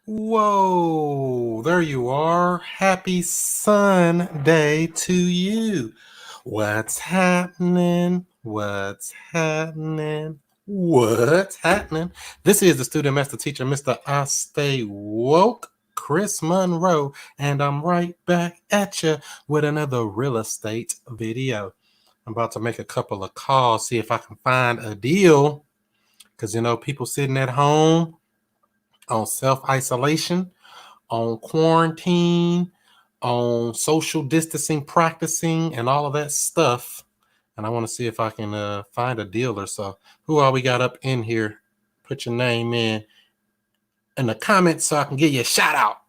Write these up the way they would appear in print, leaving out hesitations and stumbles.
Whoa, there you are. Happy Sunday to you. What's happening? What's happening? What's happening? This is the student master teacher, Mr. I Stay Woke, Chris Monroe, and I'm right back at you with another real estate video. I'm about to make a couple of calls, see if I can find a deal, because people sitting at home on self-isolation, on quarantine, on social distancing practicing, and all of that stuff. And I want to see if I can find a deal or so. Who all we got up in here? Put your name in the comments so I can give you a shout out.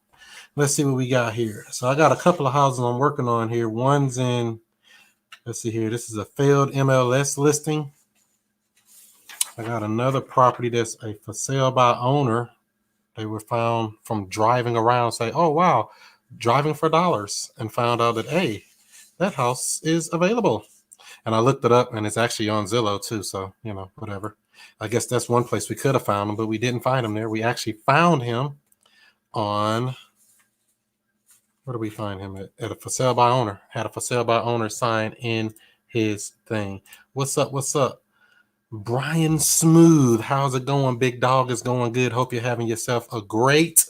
Let's see what we got here. So I got a couple of houses I'm working on here. One's in, let's see here. This is a failed MLS listing. I got another property that's a for sale by owner. They were found from driving around, say, oh, wow, driving for dollars, and found out that, hey, that house is available. And I looked it up, and it's actually on Zillow too. So, whatever. I guess that's one place we could have found him, but we didn't find him there. We actually found him on, where did we find him at a for sale by owner. Had a for sale by owner sign in his thing. What's up? What's up? Brian Smooth, how's it going? Big dog is going good. Hope you're having yourself a great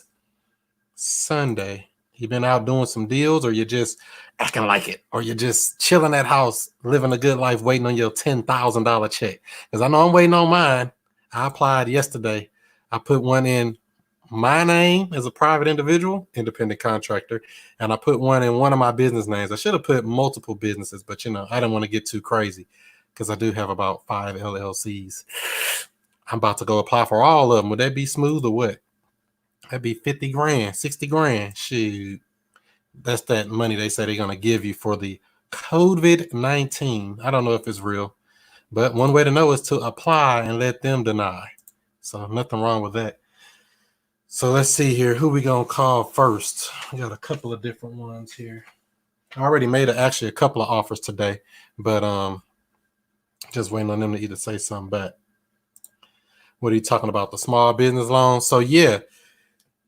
Sunday. You been out doing some deals, or you're just acting like it, or you're just chilling at house, living a good life, waiting on your $10,000 check? Because I know I'm waiting on mine. I applied yesterday. I put one in my name as a private individual, independent contractor, and I put one in one of my business names. I should have put multiple businesses, but I didn't want to get too crazy because I do have about 5 LLCs. I'm about to go apply for all of them. Would that be smooth or what? That'd be 50 grand, 60 grand. Shoot. That's that money they say they're going to give you for the COVID-19. I don't know if it's real, but one way to know is to apply and let them deny. So nothing wrong with that. So let's see here. Who we going to call first? We got a couple of different ones here. I already made actually a couple of offers today, but just waiting on them to either say something back. What are you talking about? The small business loans? So yeah,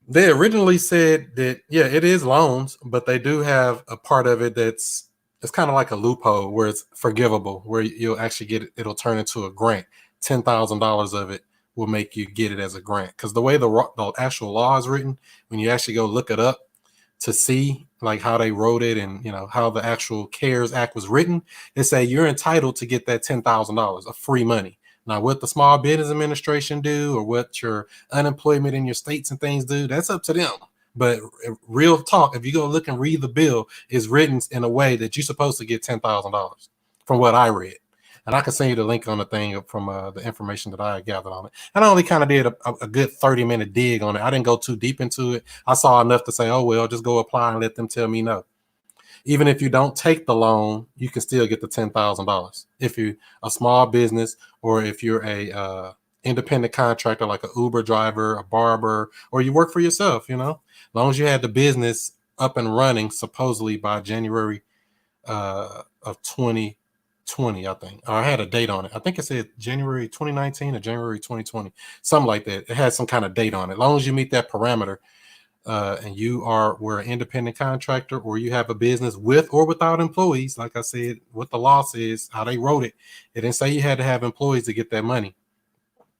they originally said that, yeah, it is loans, but they do have a part of it it's kind of like a loophole where it's forgivable, where you'll actually get it. It'll turn into a grant. $10,000 of it will make you get it as a grant. Because the way the actual law is written, when you actually go look it up to see like how they wrote it and how the actual CARES Act was written, they say you're entitled to get that $10,000 of free money. Now, what the Small Business Administration do, or what your unemployment in your states and things do, that's up to them. But real talk, if you go look and read the bill, it's written in a way that you're supposed to get $10,000 from what I read. And I can send you the link on the thing from the information that I gathered on it. And I only kind of did a good 30-minute dig on it. I didn't go too deep into it. I saw enough to say, oh, well, just go apply and let them tell me no. Even if you don't take the loan, you can still get the $10,000 if you're a small business, or if you're a independent contractor like an Uber driver, a barber, or you work for yourself. As long as you had the business up and running supposedly by January of 2020, I think. Or I had a date on it. I think it said January 2019 or January 2020, something like that. It had some kind of date on it. As long as you meet that parameter, and we're an independent contractor, or you have a business with or without employees, like I said, what the law says, how they wrote it, it didn't say you had to have employees to get that money.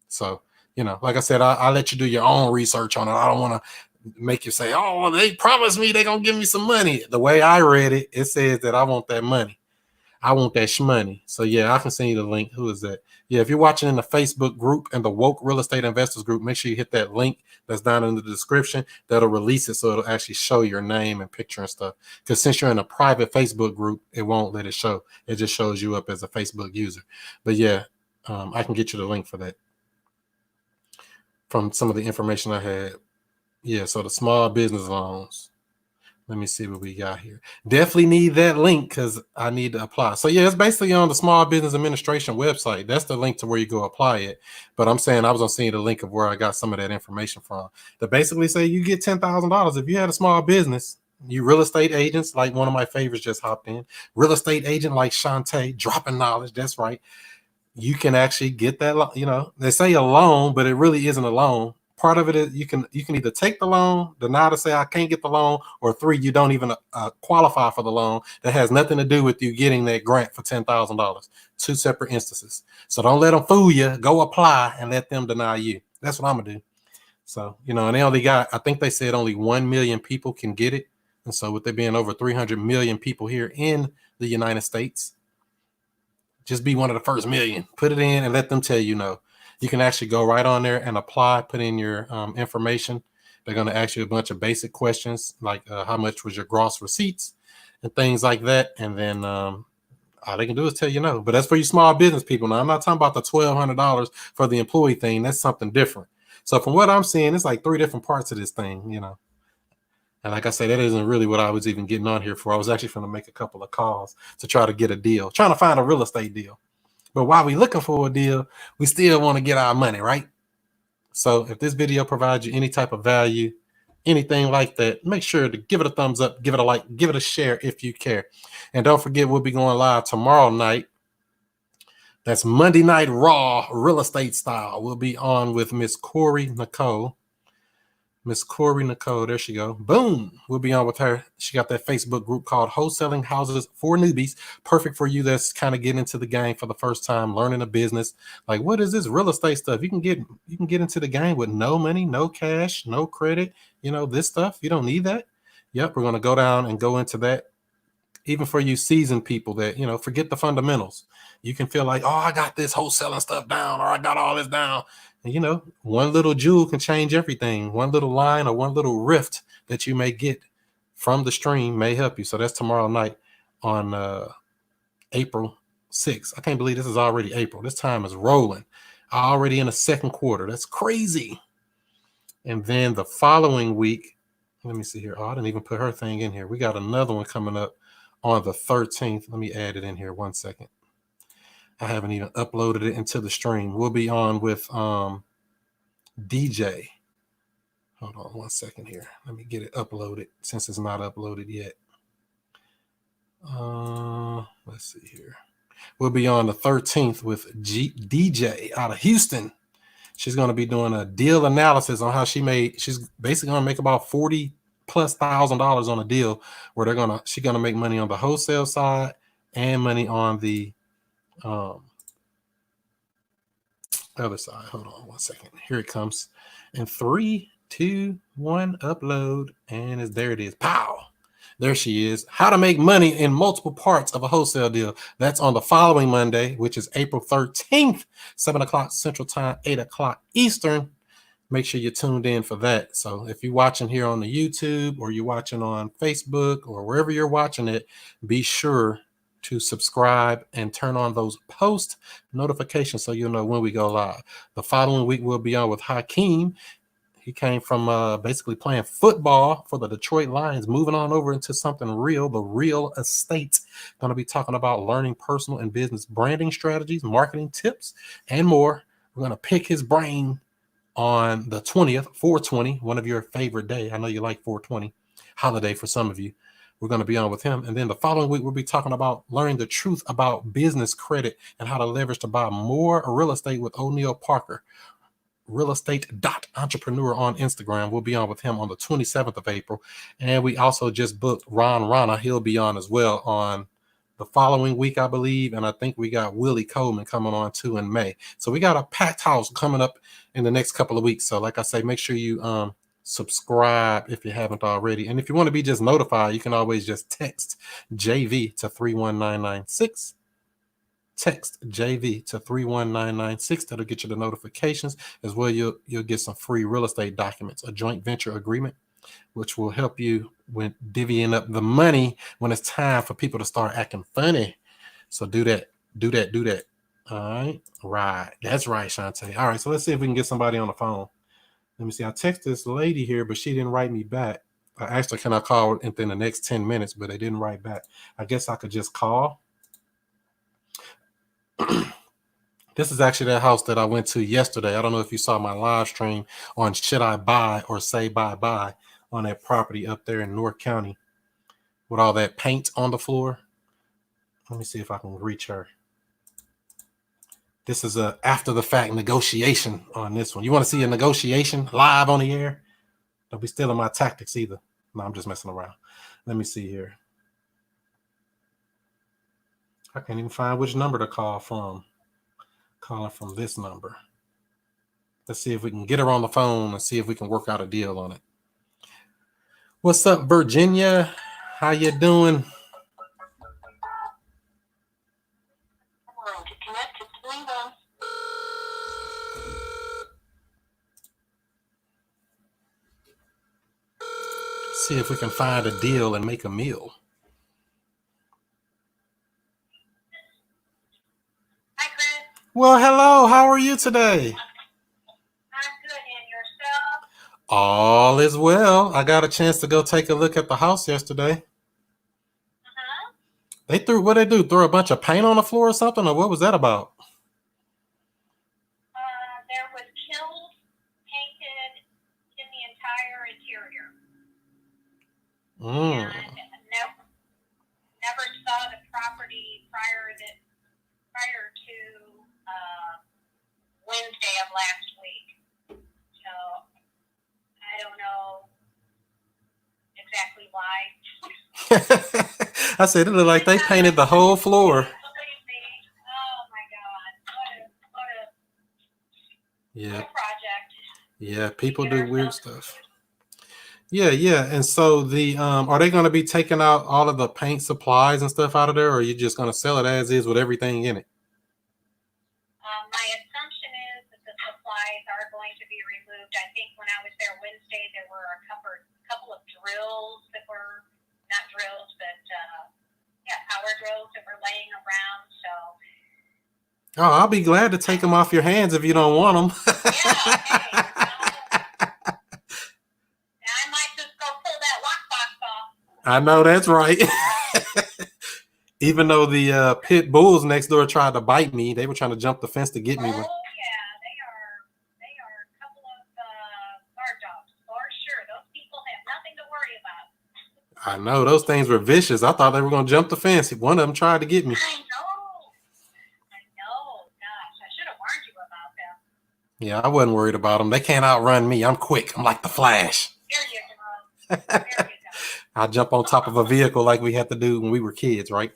So, like I said, I let you do your own research on it. I don't want to make you say, oh, they promised me they're going to give me some money. The way I read it, it says that I want that money. I want that shmoney. So yeah, I can send you the link. Who is that? Yeah, if you're watching in the Facebook group and the Woke Real Estate Investors group, make sure you hit that link that's down in the description. That'll release it, so it'll actually show your name and picture and stuff. Because since you're in a private Facebook group, it won't let it show. It just shows you up as a Facebook user. But yeah, I can get you the link for that from some of the information I had. Yeah, so the small business loans. Let me see what we got here. Definitely need that link because I need to apply. So yeah, it's basically on the Small Business Administration website. That's the link to where you go apply it. But I'm saying I was going to send you the link of where I got some of that information from. That basically say you get $10,000 if you had a small business. You real estate agents, like one of my favorites just hopped in. Real estate agent like Shantae, dropping knowledge. That's right. You can actually get that. They say a loan, but it really isn't a loan. part of it is you can either take the loan, deny to say I can't get the loan, or 3, you don't even qualify for the loan. That has nothing to do with you getting that grant for $10,000. 2 separate instances. So don't let them fool you. Go apply and let them deny you. That's what I'm gonna do. So, and they only got, I think they said only 1 million people can get it. And so with there being over 300 million people here in the United States, just be one of the first million. Put it in and let them tell you no. You can actually go right on there and apply, put in your information. They're going to ask you a bunch of basic questions like how much was your gross receipts and things like that. And then all they can do is tell you no. But that's for you small business people. Now, I'm not talking about the $1,200 for the employee thing. That's something different. So from what I'm seeing, it's like 3 different parts of this thing, And like I said, that isn't really what I was even getting on here for. I was actually going to make a couple of calls to try to get a deal, trying to find a real estate deal. But while we're looking for a deal, we still want to get our money, right? So if this video provides you any type of value, anything like that, make sure to give it a thumbs up, give it a like, give it a share if you care. And don't forget, we'll be going live tomorrow night. That's Monday Night Raw, real estate style. We'll be on with Miss Corey Nicole. Miss Corey Nicole, there she go. Boom. We'll be on with her. She got that Facebook group called Wholesaling Houses for Newbies. Perfect for you that's kind of getting into the game for the first time, learning a business. Like, what is this real estate stuff? You can get into the game with no money, no cash, no credit. This stuff, you don't need that. Yep, we're going to go down and go into that. Even for you seasoned people that, forget the fundamentals. You can feel like, oh, I got this wholesaling stuff down, or I got all this down. And, one little jewel can change everything. One little line or one little rift that you may get from the stream may help you. So that's tomorrow night on April 6th. I can't believe this is already April. This time is rolling. Already in the second quarter. That's crazy. And then the following week, let me see here. Oh, I didn't even put her thing in here. We got another one coming up on the 13th. Let me add it in here 1 second. I haven't even uploaded it into the stream. We'll be on with DJ. Hold on 1 second here. Let me get it uploaded since it's not uploaded yet. Let's see here. We'll be on the 13th with DJ out of Houston. She's going to be doing a deal analysis on how she's basically going to make about $40,000+ on a deal where she's going to make money on the wholesale side and money on the other side. Hold on 1 second. Here it comes. In 3, 2, 1, upload. And there it is. Pow! There she is. How to make money in multiple parts of a wholesale deal. That's on the following Monday, which is April 13th, 7 o'clock Central Time, 8 o'clock Eastern. Make sure you're tuned in for that. So if you're watching here on the YouTube or you're watching on Facebook or wherever you're watching it, be sure to subscribe and turn on those post notifications so you'll know when we go live. The following week, we'll be on with Hakeem. He came from basically playing football for the Detroit Lions, moving on over into something real, the real estate. Going to be talking about learning personal and business branding strategies, marketing tips, and more. We're going to pick his brain on the 20th, 420, one of your favorite day. I know you like 420, holiday for some of you. We're going to be on with him. And then the following week, we'll be talking about learning the truth about business credit and how to leverage to buy more real estate with O'Neill Parker, realestate.entrepreneur on Instagram. We'll be on with him on the 27th of April. And we also just booked Ron Rana. He'll be on as well on the following week, I believe. And I think we got Willie Coleman coming on too in May. So we got a packed house coming up in the next couple of weeks. So like I say, make sure you subscribe if you haven't already. And if you want to be just notified, you can always just text JV to 31996. Text JV to 31996. That'll get you the notifications as well. You'll get some free real estate documents, a joint venture agreement, which will help you with divvying up the money when it's time for people to start acting funny. So do that. All right. That's right, Shantae. All right. So let's see if we can get somebody on the phone. Let me see. I texted this lady here, but she didn't write me back. I asked her, can I call within the next 10 minutes, but they didn't write back. I guess I could just call. This is actually that house that I went to yesterday. I don't know if you saw my live stream on Should I Buy or Say Bye-Bye on that property up there in North County with all that paint on the floor. Let me see if I can reach her. This is a after the fact negotiation on this one. You want to see a negotiation live on the air? Don't be stealing my tactics either. No, I'm just messing around. Let me see here. I can't even find which number to call from. Calling from this number. Let's see if we can get her on the phone and see if we can work out a deal on it. What's up, Virginia? How you doing? See if we can find a deal and make a meal. Hi, Chris. Well, hello. How are you today? I'm good, and yourself? All is well. I got a chance to go take a look at the house yesterday. Uh-huh. They what they do? Throw a bunch of paint on the floor or something, or what was that about? There was kills painted in the entire interior. And never saw the property prior to Wednesday of last week. So I don't know exactly why. I said it looked like they painted the whole floor. Believe me. Oh my God. What a project. Yeah, people do weird stuff. Yeah. And so are they going to be taking out all of the paint supplies and stuff out of there, or are you just going to sell it as is with everything in it? My assumption is that the supplies are going to be removed. I think when I was there Wednesday, there were a couple of drills that were not drills, but power drills that were laying around. So. Oh, I'll be glad to take them off your hands if you don't want them. I might just go pull that lockbox off. I know that's right. Even though the pit bulls next door tried to bite me, they were trying to jump the fence to get me. Oh yeah, they are a couple of guard dogs for sure. Those people have nothing to worry about. I know those things were vicious. I thought they were going to jump the fence. One of them tried to get me. I know. Gosh, I should have warned you about them. Yeah, I wasn't worried about them. They can't outrun me. I'm quick. I'm like the Flash. There you go. I jump on top of a vehicle like we had to do when we were kids, right?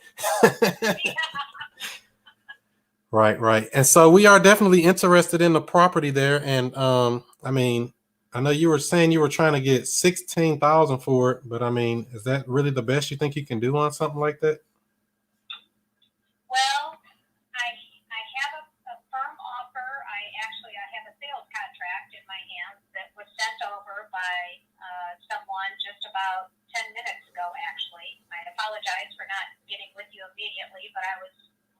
Right. And so we are definitely interested in the property there. And I mean, I know you were saying you were trying to get $16,000 for it, but I mean, is that really the best you think you can do on something like that? Well, I have a firm offer. I have a sales contract in my hands that was sent over by someone just about 10 minutes ago, actually. I apologize for not getting with you immediately, but I was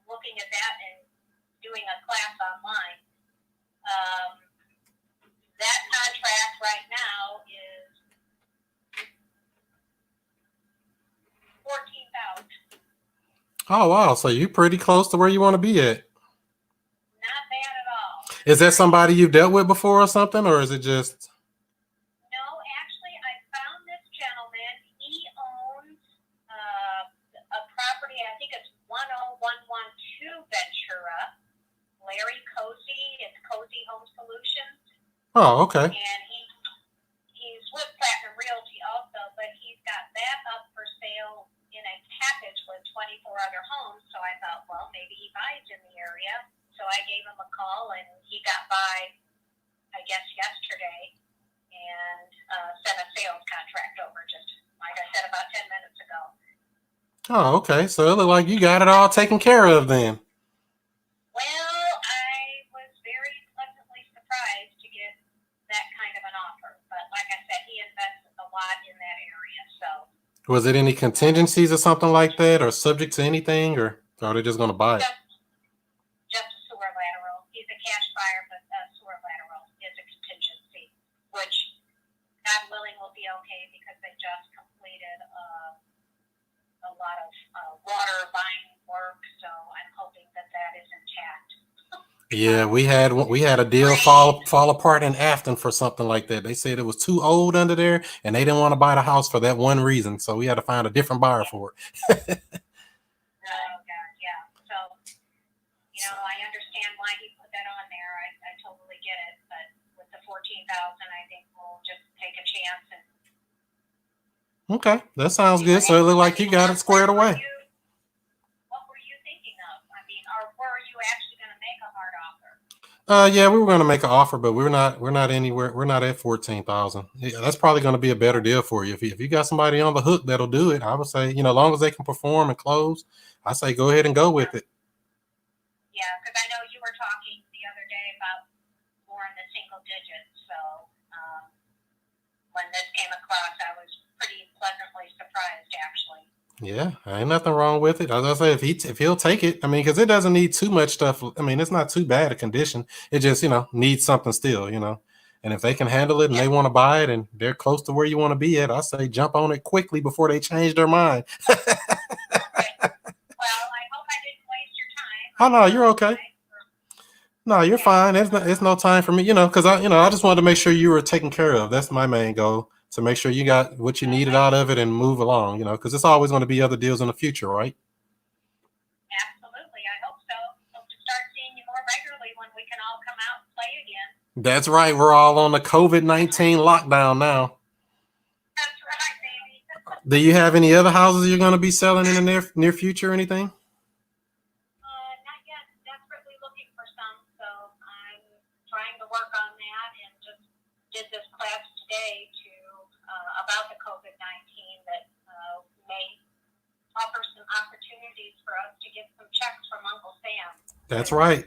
looking at that and doing a class online. That contract right now is $14,000. Oh, wow. So you're pretty close to where you want to be at. Not bad at all. Is that somebody you've dealt with before or something, or is it just... No, actually, I found this gentleman. He owns a property, I think it's 10112 Ventura. Larry Cozy, it's Cozy Home Solutions. Oh, okay. And he's with Platinum Realty also, but he's got that up for sale in a package with 24 other homes. So I thought, well, maybe he buys in the area. So I gave him a call, and he got by, I guess, yesterday, and sent a sales contract over, just like I said, about 10 minutes ago. Oh, okay. So it looked like you got it all taken care of then. Well, I was very pleasantly surprised to get that kind of an offer. But like I said, he invests a lot in that area. So, was it any contingencies or something like that, or subject to anything, or are they just going to buy it? Just a sewer lateral. He's a cash buyer, but a sewer lateral is a contingency, which God willing will be okay because they just completed a lot of water line work. So I'm hoping that is intact. Yeah, we had a deal fall apart in Afton for something like that. They said it was too old under there, and they didn't want to buy the house for that one reason. So we had to find a different buyer for it. Oh God, yeah. So You know, I understand why he put that on there. I totally get it. But with the 14,000, I think we'll just take a chance. And Okay, that sounds good. So it looked like you got it squared away. What were you thinking of? I mean, or were you actually going to make a hard offer? Yeah, we were going to make an offer, but we're not anywhere. We're not at 14,000. Yeah, that's probably going to be a better deal for you. If you got somebody on the hook that'll do it, I would say, as long as they can perform and close, I say go ahead and go with it. Yeah, because I know you were talking the other day about more in the single digits. So when this came across, I was pretty pleasantly surprised, actually. Yeah, ain't nothing wrong with it. As I say, if he'll take it, I mean, because it doesn't need too much stuff. I mean, it's not too bad a condition. It just needs something still. And if they can handle it and they want to buy it and they're close to where you want to be at, I say jump on it quickly before they change their mind. Okay. Well, I hope I didn't waste your time. Oh no, you're okay. No, you're fine. It's no time for me, because I just wanted to make sure you were taken care of. That's my main goal, to make sure you got what you needed out of it and move along, because it's always going to be other deals in the future, right? Absolutely. I hope so. Hope to start seeing you more regularly when we can all come out and play again. That's right. We're all on the COVID-19 lockdown now. That's right, baby. Do you have any other houses you're going to be selling in the near future or anything? Not yet. Desperately looking for some, so I'm trying to work on that, and just did this class today about the COVID-19 that may offer some opportunities for us to get some checks from Uncle Sam. That's right.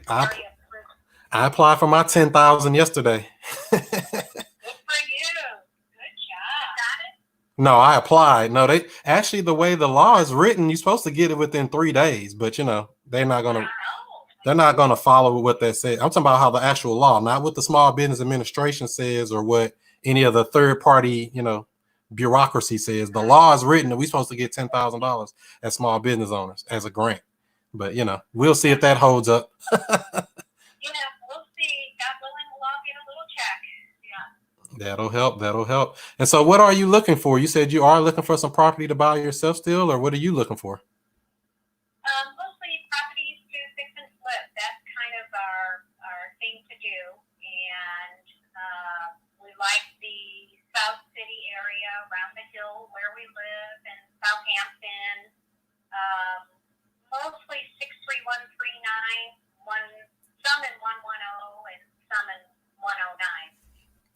I applied for my 10,000 yesterday. Good for you. Good job. You got it? No, I applied. No, they actually, the way the law is written, you're supposed to get it within 3 days, but they're not gonna follow what they say. I'm talking about how the actual law, not what the Small Business Administration says or what any of the third party, bureaucracy says. The law is written that we're supposed to get $10,000 as small business owners as a grant. But we'll see if that holds up. We'll see. God willing, we'll all get a little check. Yeah. That'll help. And so what are you looking for? You said you are looking for some property to buy yourself still, or what are you looking for? Mostly properties to fix and flip. That's kind of our thing to do. And we like the South City area around the hill where we live, in Southampton. Mostly 63139, some in 110 and some in 109.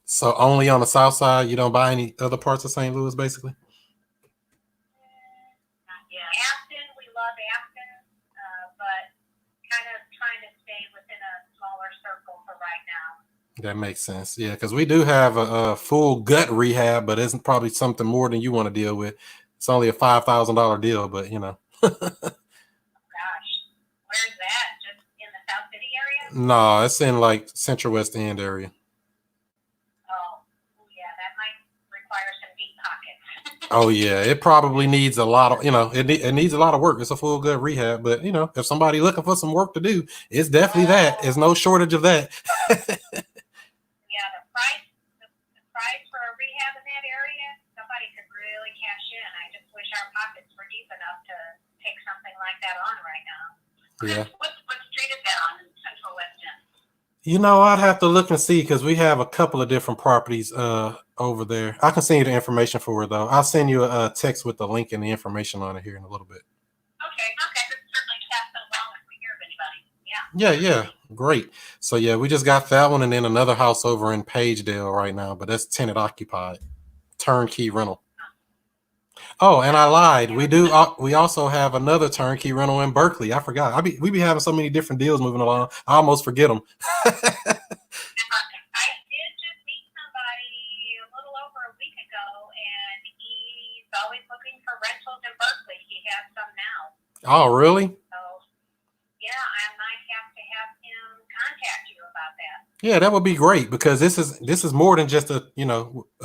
So only on the south side, you don't buy any other parts of St. Louis, basically? Not yet. Afton, we love Afton, but kind of trying to stay within a smaller circle for right now. That makes sense. Yeah, because we do have a full gut rehab, but it's probably something more than you want to deal with. It's only a $5,000 deal, but Gosh, where's that? Just in the South City area? No, it's in like Central West End area. Oh, yeah, that might require some deep pockets. Oh yeah, it probably needs a lot of, it needs a lot of work. It's a full gut rehab, but if somebody looking for some work to do, it's definitely that. There's no shortage of that. Yeah, the price for a rehab in that area, somebody could really cash in. I just wish our pockets were deep enough to take something like that on right now. Yeah. What street is that on in Central West End? I'd have to look and see, because we have a couple of different properties over there. I can send you the information for it, though. I'll send you a text with the link and the information on it here in a little bit. Okay. Certainly pass it along if we hear of anybody. Yeah. Great. So yeah, we just got that one, and then another house over in Pagedale right now, but that's tenant occupied, turnkey rental. Oh, and I lied. We also have another turnkey rental in Berkeley. I forgot. We be having so many different deals moving along. I almost forget them. I did just meet somebody a little over a week ago, and he's always looking for rentals in Berkeley. He has some now. Oh, really? So, yeah, I might have to have him contact you about that. Yeah, that would be great, because this is more than just a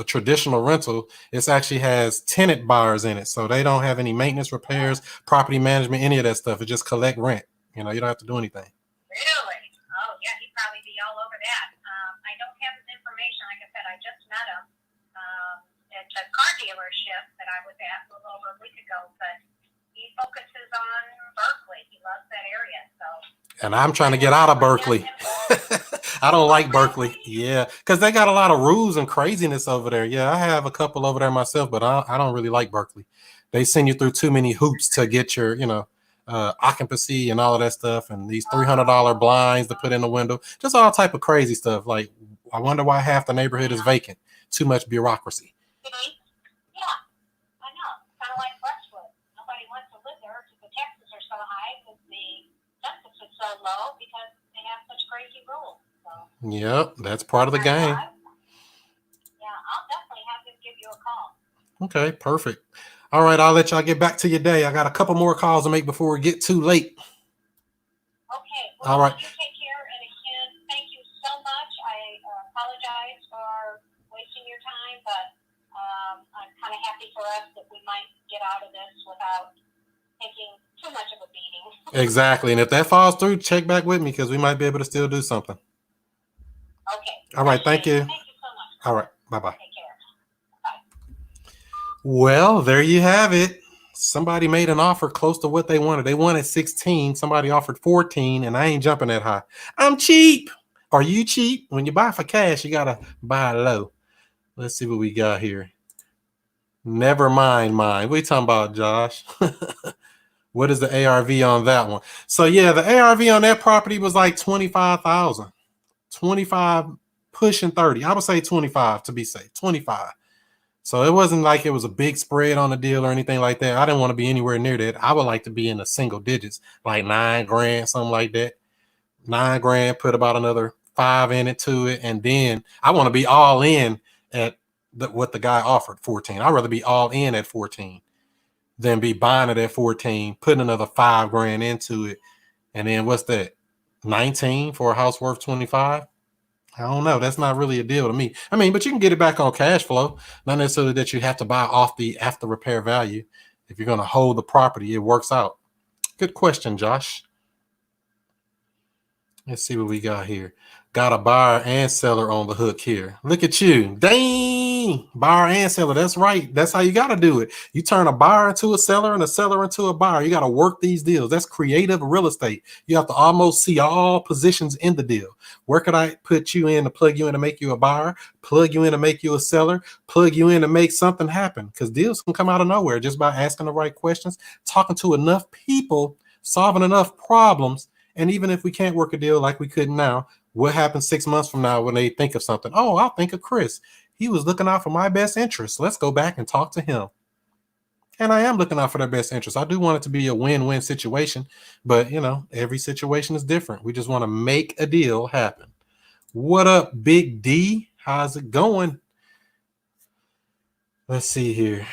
traditional rental. It actually has tenant buyers in it, so they don't have any maintenance, repairs, property management, any of that stuff. It just collect rent. You don't have to do anything. Really? Oh, yeah, he'd probably be all over that. I don't have his information. Like I said, I just met him at a car dealership that I was at a little over a week ago, but he's focuses on Berkeley. He loves that area. So. And I'm trying to get out of Berkeley. I don't like Berkeley. Yeah, because they got a lot of rules and craziness over there. Yeah, I have a couple over there myself, but I don't really like Berkeley. They send you through too many hoops to get your, occupancy and all of that stuff, and these $300 blinds to put in the window, just all type of crazy stuff. Like, I wonder why half the neighborhood is vacant. Too much bureaucracy. Yeah, I know. Kind of like Westwood. Nobody wants to live there because the taxes are so high, because the census is so low, because they have such crazy rules. So. Yep, that's part of the game. Yeah, I'll definitely have them give you a call. Okay, perfect. All right, I'll let y'all get back to your day. I got a couple more calls to make before we get too late. Okay. Well, all right. You take care, and again, thank you so much. I apologize for wasting your time, but I'm kind of happy for us that we might get out of this without taking too much of a beating. Exactly, and if that falls through, check back with me, because we might be able to still do something. Okay. All right, thank you. Thank you so much. All right, bye-bye. Take care. Bye. Well, there you have it. Somebody made an offer close to what they wanted. They wanted 16. Somebody offered 14, and I ain't jumping that high. I'm cheap. Are you cheap? When you buy for cash, you got to buy low. Let's see what we got here. Never mind mine. What are you talking about, Josh? What is the ARV on that one? So, yeah, the ARV on that property was like 25,000. 25 pushing 30. I would say 25 to be safe. 25. So it wasn't like it was a big spread on the deal or anything like that. I didn't want to be anywhere near that. I would like to be in the single digits, like $9,000, something like that. $9,000, put about another 5 in it to it. And then I want to be all in at what the guy offered, 14. I'd rather be all in at 14 than be buying it at 14, putting another $5,000 into it. And then what's that? 19 for a house worth 25? I don't know. That's not really a deal to me. I mean, but you can get it back on cash flow. Not necessarily that you have to buy off the after repair value. If you're going to hold the property, it works out. Good question, Josh. Let's see what we got here. Got a buyer and seller on the hook here. Look at you. Dang. Buyer and seller. That's right. That's how you got to do it. You turn a buyer into a seller and a seller into a buyer. You got to work these deals. That's creative real estate. You have to almost see all positions in the deal. Where could I put you in to plug you in to make you a buyer, plug you in to make you a seller, plug you in to make something happen? Because deals can come out of nowhere just by asking the right questions, talking to enough people, solving enough problems. And even if we can't work a deal like we could now, what happens 6 months from now when they think of something? Oh, I'll think of Chris. He was looking out for my best interest. Let's go back and talk to him. And I am looking out for their best interest. I do want it to be a win-win situation, but every situation is different. We just want to make a deal happen. What up, Big D? How's it going? Let's see here.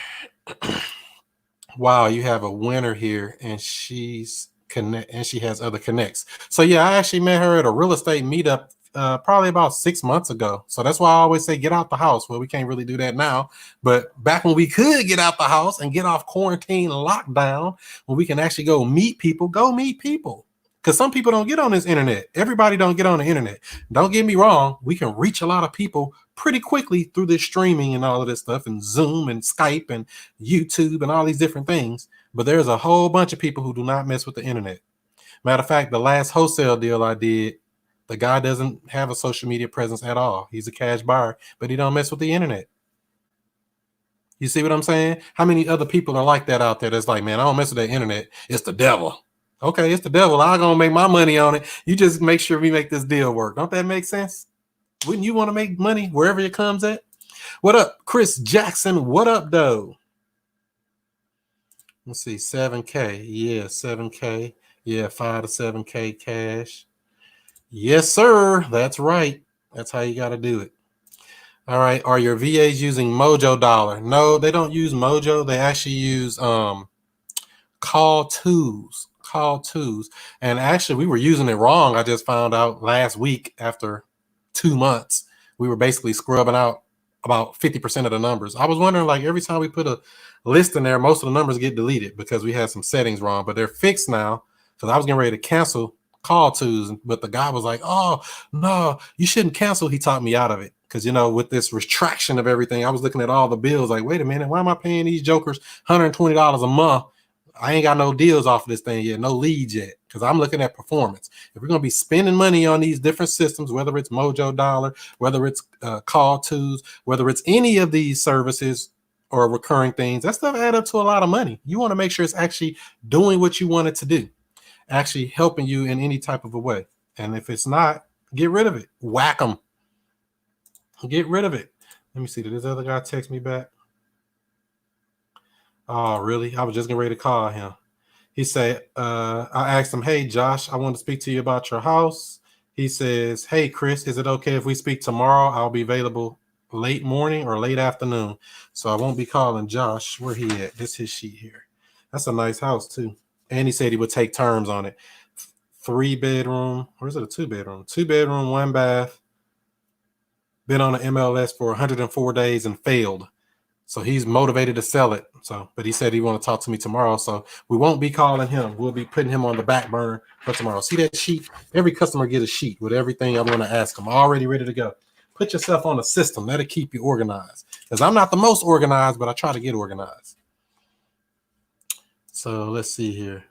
Wow, you have a winner here, and she has other connects. So yeah, I actually met her at a real estate meetup probably about 6 months ago. So that's why I always say get out the house. Well, we can't really do that now, but back when we could get out the house and get off quarantine lockdown, when we can actually go meet people, because some people don't get on this internet. Everybody don't get on the internet. Don't get me wrong, we can reach a lot of people pretty quickly through this streaming and all of this stuff, and Zoom and Skype and YouTube and all these different things. But there's a whole bunch of people who do not mess with the internet. Matter of fact, the last wholesale deal I did, the guy doesn't have a social media presence at all. He's a cash buyer, but he don't mess with the internet. You see what I'm saying? How many other people are like that out there that's like, man, I don't mess with the internet. It's the devil. Okay, it's the devil. I'm going to make my money on it. You just make sure we make this deal work. Don't that make sense? Wouldn't you want to make money wherever it comes at? What up, Chris Jackson? What up, though? Let's see, 7K. Yeah, 7K. Yeah, 5 to 7K cash. Yes, sir. That's right. That's how you got to do it. All right. Are your VAs using Mojo Dollar? No, they don't use Mojo. They actually use Call Twos. And actually, we were using it wrong. I just found out last week after 2 months, we were basically scrubbing out about 50% of the numbers. I was wondering, like, every time we put a list in there, most of the numbers get deleted because we had some settings wrong, but they're fixed now. Because I was getting ready to cancel Call Twos, but the guy was like, oh, no, you shouldn't cancel. He talked me out of it. Because, with this retraction of everything, I was looking at all the bills like, wait a minute, why am I paying these jokers $120 a month? I ain't got no deals off of this thing yet, no leads yet, because I'm looking at performance. If we're going to be spending money on these different systems, whether it's Mojo Dollar, whether it's Call2s, whether it's any of these services or recurring things, that stuff add up to a lot of money. You want to make sure it's actually doing what you want it to do, actually helping you in any type of a way. And if it's not, get rid of it. Whack them. Get rid of it. Let me see. Did this other guy text me back? Oh, really? I was just getting ready to call him. He said, I asked him, hey, Josh, I want to speak to you about your house. He says, hey, Chris, is it okay if we speak tomorrow? I'll be available late morning or late afternoon. So I won't be calling Josh. Where he at? This is his sheet here. That's a nice house, too. And he said he would take terms on it. 3-bedroom. Or is it a 2-bedroom? 2-bedroom, 1 bath. Been on the MLS for 104 days and failed. So he's motivated to sell it. But he said he want to talk to me tomorrow. So we won't be calling him. We'll be putting him on the back burner for tomorrow. See that sheet? Every customer get a sheet with everything I'm going to ask them. Already ready to go. Put yourself on a system. That'll keep you organized. Because I'm not the most organized, but I try to get organized. So let's see here.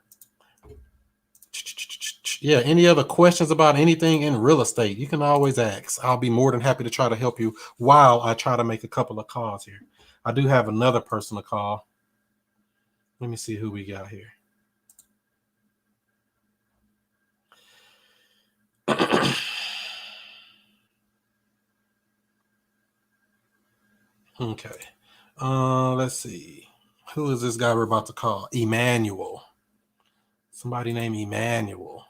Yeah, any other questions about anything in real estate? You can always ask. I'll be more than happy to try to help you while I try to make a couple of calls here. I do have another person to call. Let me see who we got here. Okay. Let's see. Who is this guy we're about to call? Emmanuel. Somebody named Emmanuel.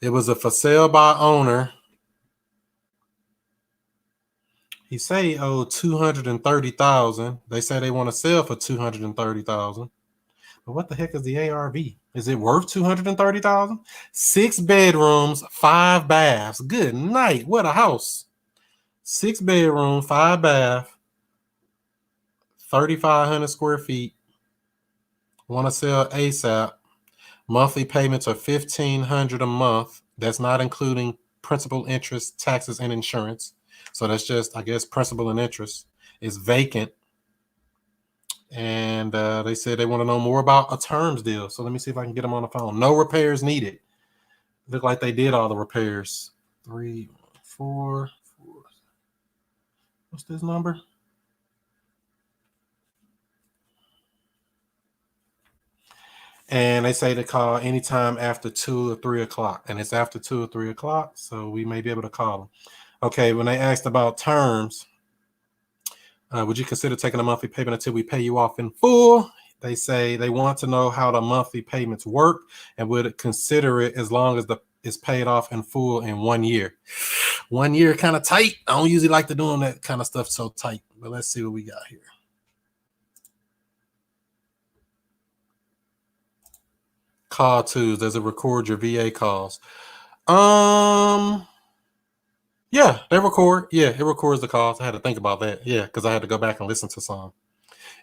It was a for sale by owner. He say he owed $230,000. They say they want to sell for $230,000. But what the heck is the ARV? Is it worth $230,000? 6 bedrooms, 5 baths. Good night. What a house. 6 bedroom, 5 bath, 3,500 square feet. Want to sell ASAP. Monthly payments are $1,500 a month. That's not including principal, interest, taxes, and insurance. So that's just, I guess, principal and interest. It's vacant. And they said they want to know more about a terms deal. So let me see if I can get them on the phone. No repairs needed. Look like they did all the repairs. 3, 4. What's this number? And they say to call anytime after 2 or 3 o'clock. And it's after 2 or 3 o'clock. So we may be able to call them. Okay, when they asked about terms, would you consider taking a monthly payment until we pay you off in full? They say they want to know how the monthly payments work and would consider it as long as it's paid off in full in 1 year. 1 year kind of tight. I don't usually like to do that kind of stuff so tight. But let's see what we got here. Call2s. Does it record your VA calls? Yeah, they record. Yeah, it records the calls. I had to think about that. Yeah, because I had to go back and listen to some.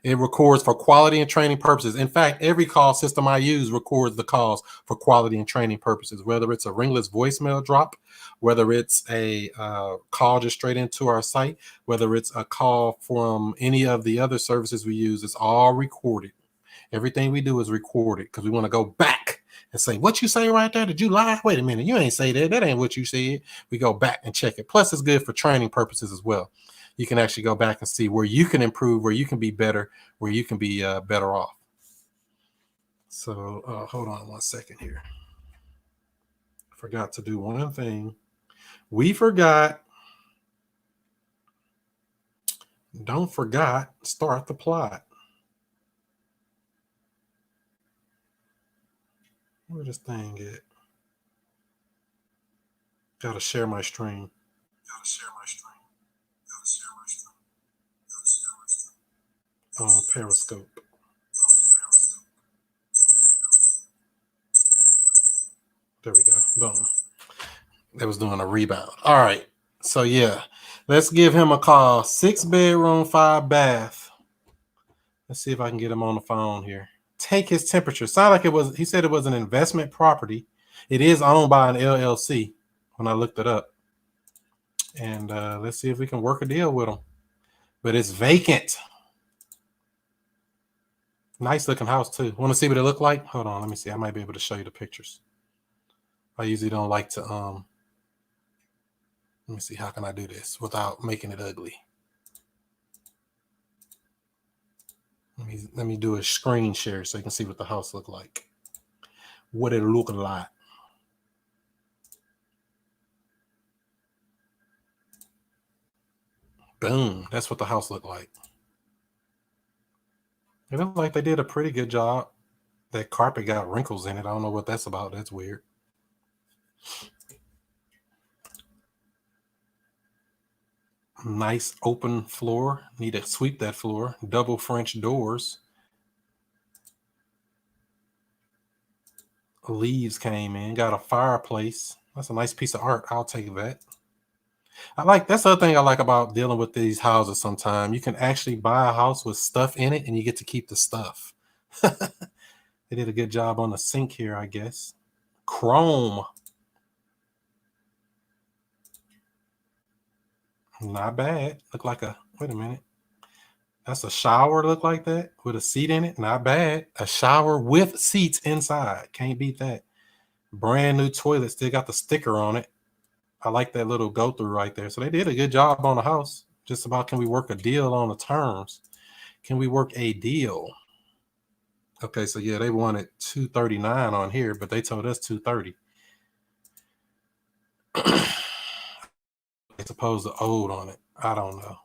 It records for quality and training purposes. In fact, every call system I use records the calls for quality and training purposes, whether it's a ringless voicemail drop, whether it's a call just straight into our site, whether it's a call from any of the other services we use. It's all recorded. Everything we do is recorded because we want to go back and say, what you say right there? Did you lie? Wait a minute. You ain't say that. That ain't what you said. We go back and check it. Plus, it's good for training purposes as well. You can actually go back and see where you can improve, where you can be better, where you can be better off. So hold on 1 second here. Forgot to do one thing. We forgot. Don't forget, start the plot. Where this thing at? Gotta share my stream. On Periscope. There we go. Boom. That was doing a rebound. All right. So yeah, let's give him a call. 6 bedroom, 5 bath. Let's see if I can get him on the phone here. Take his temperature. Sound like it was, he said it was an investment property. It is owned by an LLC when I looked it up. And let's see if we can work a deal with him. But it's vacant. Nice looking house too. Want to see what it looked like? Hold on, let me see. I might be able to show you the pictures. I usually don't like to let me see, how can I do this without making it ugly? Let me do a screen share so you can see what the house look like. What it look like. Boom. That's what the house looked like. It looked like they did a pretty good job. That carpet got wrinkles in it. I don't know what that's about. That's weird. Nice open floor. Need to sweep that floor. Double French doors. Leaves came in. Got a fireplace. That's a nice piece of art. I'll take that. That's the other thing I like about dealing with these houses sometimes. You can actually buy a house with stuff in it and you get to keep the stuff. They did a good job on the sink here, I guess. Chrome. Not bad. Look like a, wait a minute. That's a shower look like that with a seat in it. Not bad. A shower with seats inside. Can't beat that. Brand new toilet. Still got the sticker on it. I like that little go through right there. So they did a good job on the house. Just about, can we work a deal on the terms? Can we work a deal? Okay, so yeah, they wanted $239 on here, but they told us $230. They supposed to owed on it. I don't know.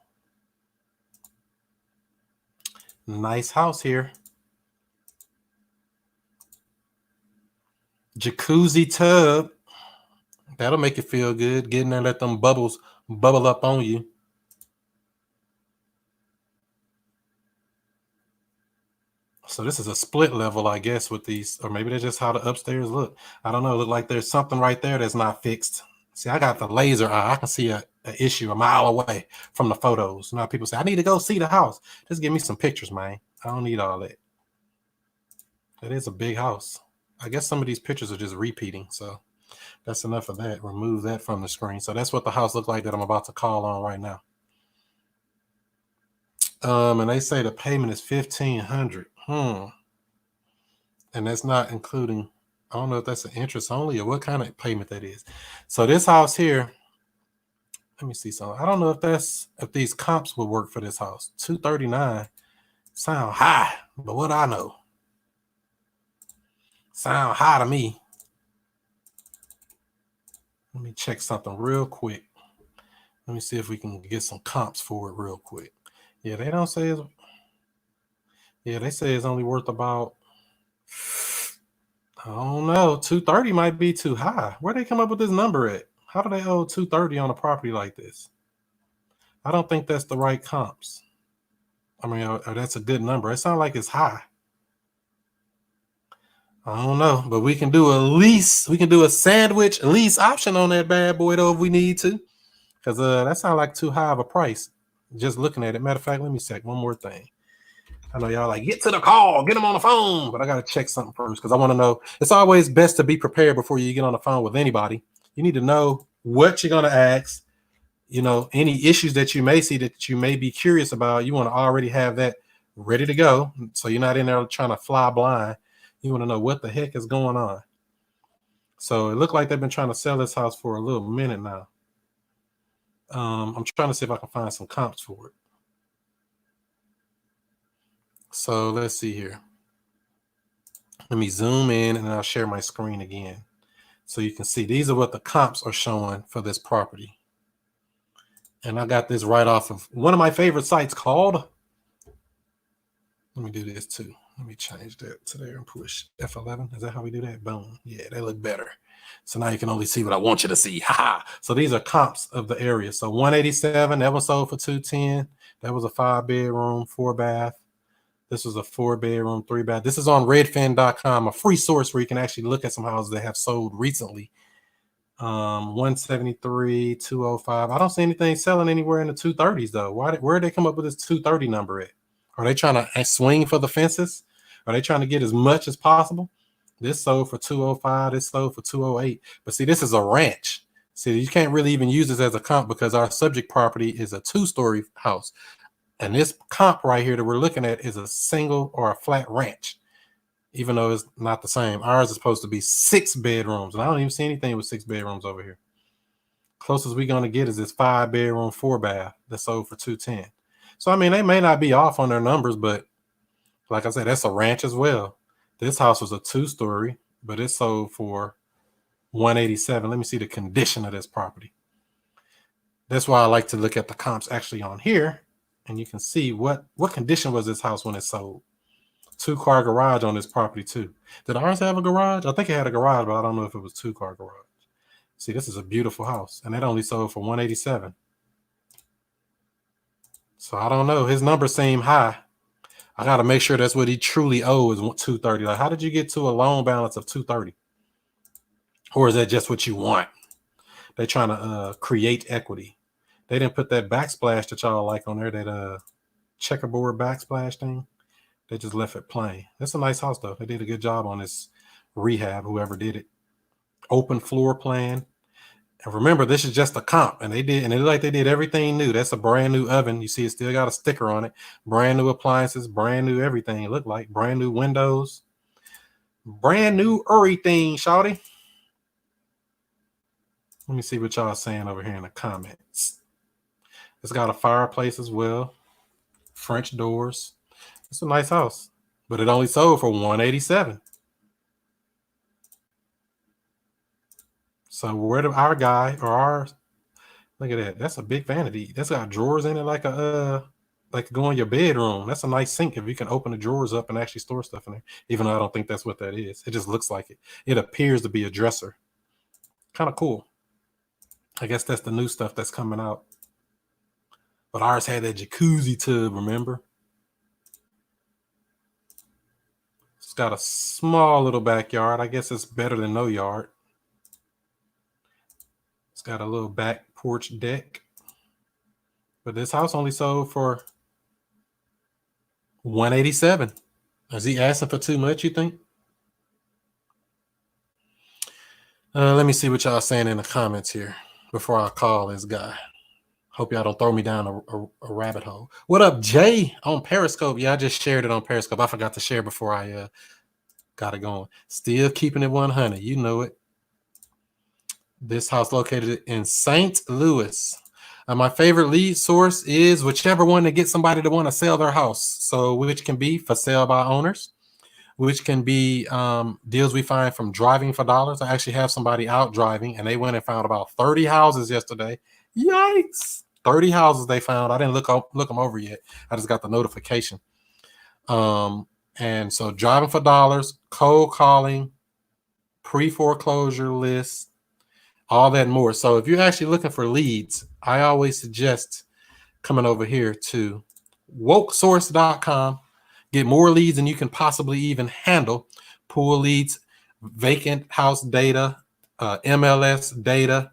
Nice house here. Jacuzzi tub. That'll make you feel good. Getting there, let them bubbles bubble up on you. So this is a split level, I guess, with these, or maybe that's just how the upstairs look. I don't know. Look like there's something right there that's not fixed. See, I got the laser eye. I can see an issue a mile away from the photos. Now people say, I need to go see the house. Just give me some pictures, man. I don't need all that. It is a big house. I guess some of these pictures are just repeating. So that's enough of that. Remove that from the screen. So that's what the house looked like that I'm about to call on right now. And they say the payment is $1,500. And that's not including, I don't know if that's an interest only or what kind of payment that is. So this house here, let me see something. I don't know if these comps will work for this house. $239 sound high, but what I know, sound high to me. Let me check something real quick. Let me see if we can get some comps for it real quick. Yeah, they don't say it's, yeah, they say it's only worth about, I don't know, 230 might be too high. Where they come up with this number at? How do they owe 230 on a property like this? I don't think that's the right comps. I mean, that's a good number. It sounds like it's high. I don't know, but we can do a lease. We can do a sandwich lease option on that bad boy though if we need to, because that sounds like too high of a price. Just looking at it. Matter of fact, let me check one more thing. I know y'all like, get to the call, get them on the phone, but I got to check something first because I want to know. It's always best to be prepared before you get on the phone with anybody. You need to know what you're going to ask. You know, any issues that you may see that you may be curious about, you want to already have that ready to go. So you're not in there trying to fly blind. You want to know what the heck is going on. So it looked like they've been trying to sell this house for a little minute now. I'm trying to see if I can find some comps for it. So let's see here. Let me zoom in and I'll share my screen again. So you can see these are what the comps are showing for this property. And I got this right off of one of my favorite sites called, let me do this too. Let me change that to there and push F11. Is that how we do that? Boom. Yeah, they look better. So now you can only see what I want you to see. Ha! So these are comps of the area. So 187, that was sold for 210. That was a 5-bedroom, 4-bath. This was a 4-bedroom, 3-bath. This is on redfin.com, a free source where you can actually look at some houses that have sold recently. 173, 205. I don't see anything selling anywhere in the 230s though. Where did they come up with this 230 number at? Are they trying to swing for the fences? Are they trying to get as much as possible? This sold for 205. This sold for 208. But see, this is a ranch. See, you can't really even use this as a comp because our subject property is a 2-story house. And this comp right here that we're looking at is a single or a flat ranch, even though it's not the same. Ours is supposed to be 6 bedrooms, and I don't even see anything with 6 bedrooms over here. Closest we're going to get is this 5 bedroom, 4 bath that sold for $210. So, I mean, they may not be off on their numbers, but like I said, that's a ranch as well. This house was a 2-story, but it sold for $187. Let me see the condition of this property. That's why I like to look at the comps actually on here, and you can see what condition was this house when it sold. 2-car garage on this property too. Did ours have a garage? I think it had a garage, but I don't know if it was 2-car garage. See, this is a beautiful house, and it only sold for $187. So I don't know. His numbers seem high. I got to make sure that's what he truly owes, is $230. Like, how did you get to a loan balance of $230? Or is that just what you want? They're trying to create equity. They didn't put that backsplash that y'all like on there, that checkerboard backsplash thing. They just left it plain. That's a nice house, though. They did a good job on this rehab, whoever did it. Open floor plan. And remember, this is just a comp, and they did everything new. That's a brand new oven. You see, it still got a sticker on it. Brand new appliances, brand new everything. It looked like brand new windows, brand new everything, shawty. Let me see what y'all saying over here in the comments. It's got a fireplace as well, French doors. It's a nice house, but it only sold for $187. So where did our guy or our, look at that. That's a big vanity. That's got drawers in it like go in your bedroom. That's a nice sink if you can open the drawers up and actually store stuff in there. Even though I don't think that's what that is. It just looks like it. It appears to be a dresser. Kind of cool. I guess that's the new stuff that's coming out. But ours had that jacuzzi tub, remember? It's got a small little backyard. I guess it's better than no yard. It's got a little back porch deck. But this house only sold for $187. Is he asking for too much, you think? Let me see what y'all saying in the comments here before I call this guy. Hope y'all don't throw me down a rabbit hole. What up, Jay, on Periscope? Yeah, I just shared it on Periscope. I forgot to share before I got it going. Still keeping it 100. You know it. This house located in St. Louis. My favorite lead source is whichever one to get somebody to want to sell their house. So which can be for sale by owners, which can be deals we find from Driving for Dollars. I actually have somebody out driving, and they went and found about 30 houses yesterday. Yikes. 30 houses they found. I didn't look them over yet. I just got the notification. And so Driving for Dollars, cold calling, pre-foreclosure lists, all that and more. So if you're actually looking for leads, I always suggest coming over here to wokesource.com. Get more leads than you can possibly even handle. Pool leads, vacant house data, MLS data.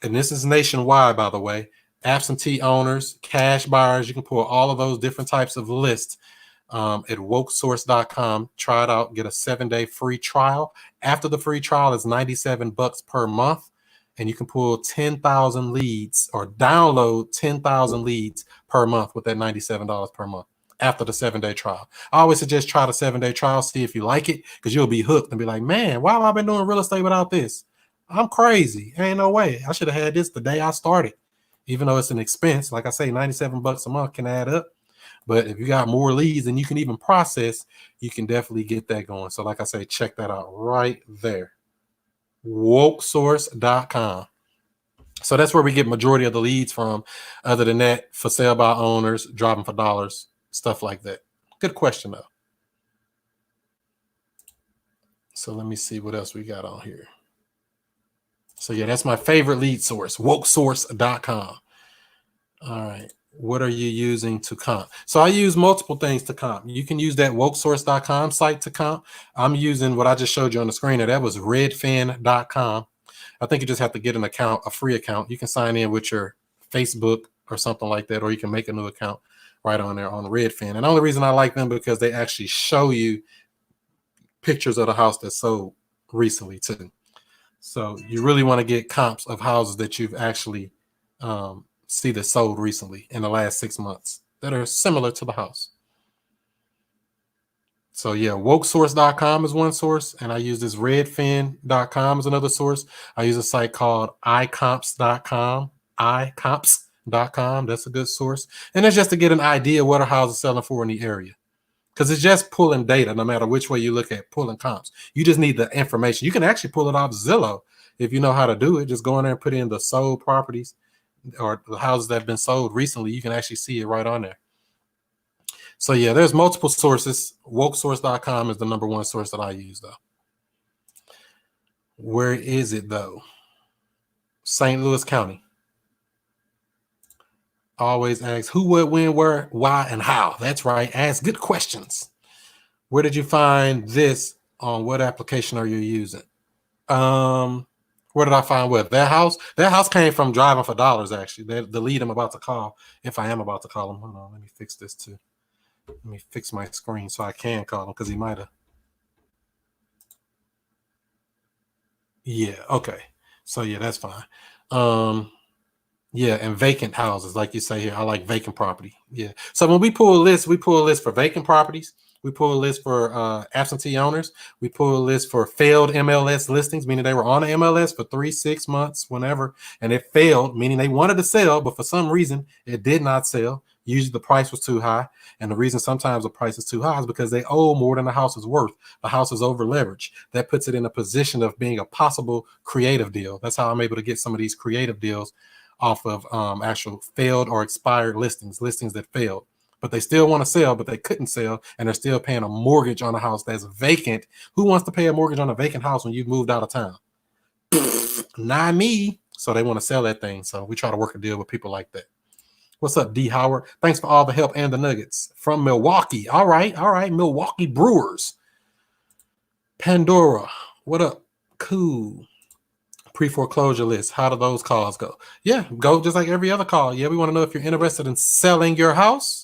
And this is nationwide, by the way. Absentee owners, cash buyers. You can pull all of those different types of lists at wokesource.com. Try it out. Get a 7-day free trial. After the free trial is $97 per month. And you can pull 10,000 leads or download 10,000 leads per month with that $97 per month after the 7-day trial. I always suggest try the 7-day trial, see if you like it, because you'll be hooked and be like, man, why have I been doing real estate without this? I'm crazy. Ain't no way. I should have had this the day I started. Even though it's an expense, like I say, $97 a month can add up. But if you got more leads than you can even process, you can definitely get that going. So like I say, check that out right there. Wokesource.com. So that's where we get majority of the leads from. Other than that, for sale by owners, Driving for Dollars, stuff like that. Good question, though. So let me see what else we got on here. So yeah, that's my favorite lead source, wokesource.com. All right. What are you using to comp? So I use multiple things to comp. You can use that wokesource.com site to comp. I'm using what I just showed you on the screen. That was redfin.com. I think you just have to get an account, a free account. You can sign in with your Facebook or something like that, or you can make a new account right on there on Redfin. And the only reason I like them because they actually show you pictures of the house that sold recently too. So you really want to get comps of houses that you've actually see that sold recently in the last 6 months. that are similar to the house. So yeah, wokesource.com is one source, and I use this redfin.com as another source. I use a site called icomps.com, icomps.com. That's a good source. And that's just to get an idea what a house is selling for in the area. Because it's just pulling data, no matter which way you look at pulling comps. You just need the information. You can actually pull it off Zillow if you know how to do it. Just go in there and put in the sold properties or the houses that have been sold recently. You can actually see it right on there. So yeah, there's multiple sources. Wokesource.com is the number one source that I use, though. Where is it, though? St. Louis County. Always ask who, what, when, where, why, and how. That's right. Ask good questions. Where did you find this? On what application are you using? Where did I find what? That house? That house came from Driving for Dollars, actually. The lead I'm about to call, if I am about to call him. Hold on, let me fix this too. Let me fix my screen so I can call him because he might have. Yeah, okay. So yeah, that's fine. Yeah, and vacant houses, like you say here. I like vacant property. Yeah. So when we pull a list for vacant properties. We pull a list for absentee owners. We pull a list for failed MLS listings, meaning they were on the MLS for 3, 6 months, whenever, and it failed, meaning they wanted to sell, but for some reason it did not sell. Usually the price was too high. And the reason sometimes the price is too high is because they owe more than the house is worth. The house is over leveraged. That puts it in a position of being a possible creative deal. That's how I'm able to get some of these creative deals off of actual failed or expired listings that failed. But they still want to sell, but they couldn't sell, and they're still paying a mortgage on a house that's vacant. Who wants to pay a mortgage on a vacant house when you've moved out of town? Not me. So they want to sell that thing. So we try to work a deal with people like that. What's up, D. Howard? Thanks for all the help and the nuggets from Milwaukee. All right. Milwaukee Brewers. Pandora. What up? Cool. Pre-foreclosure list. How do those calls go? Yeah, go just like every other call. Yeah, we want to know if you're interested in selling your house.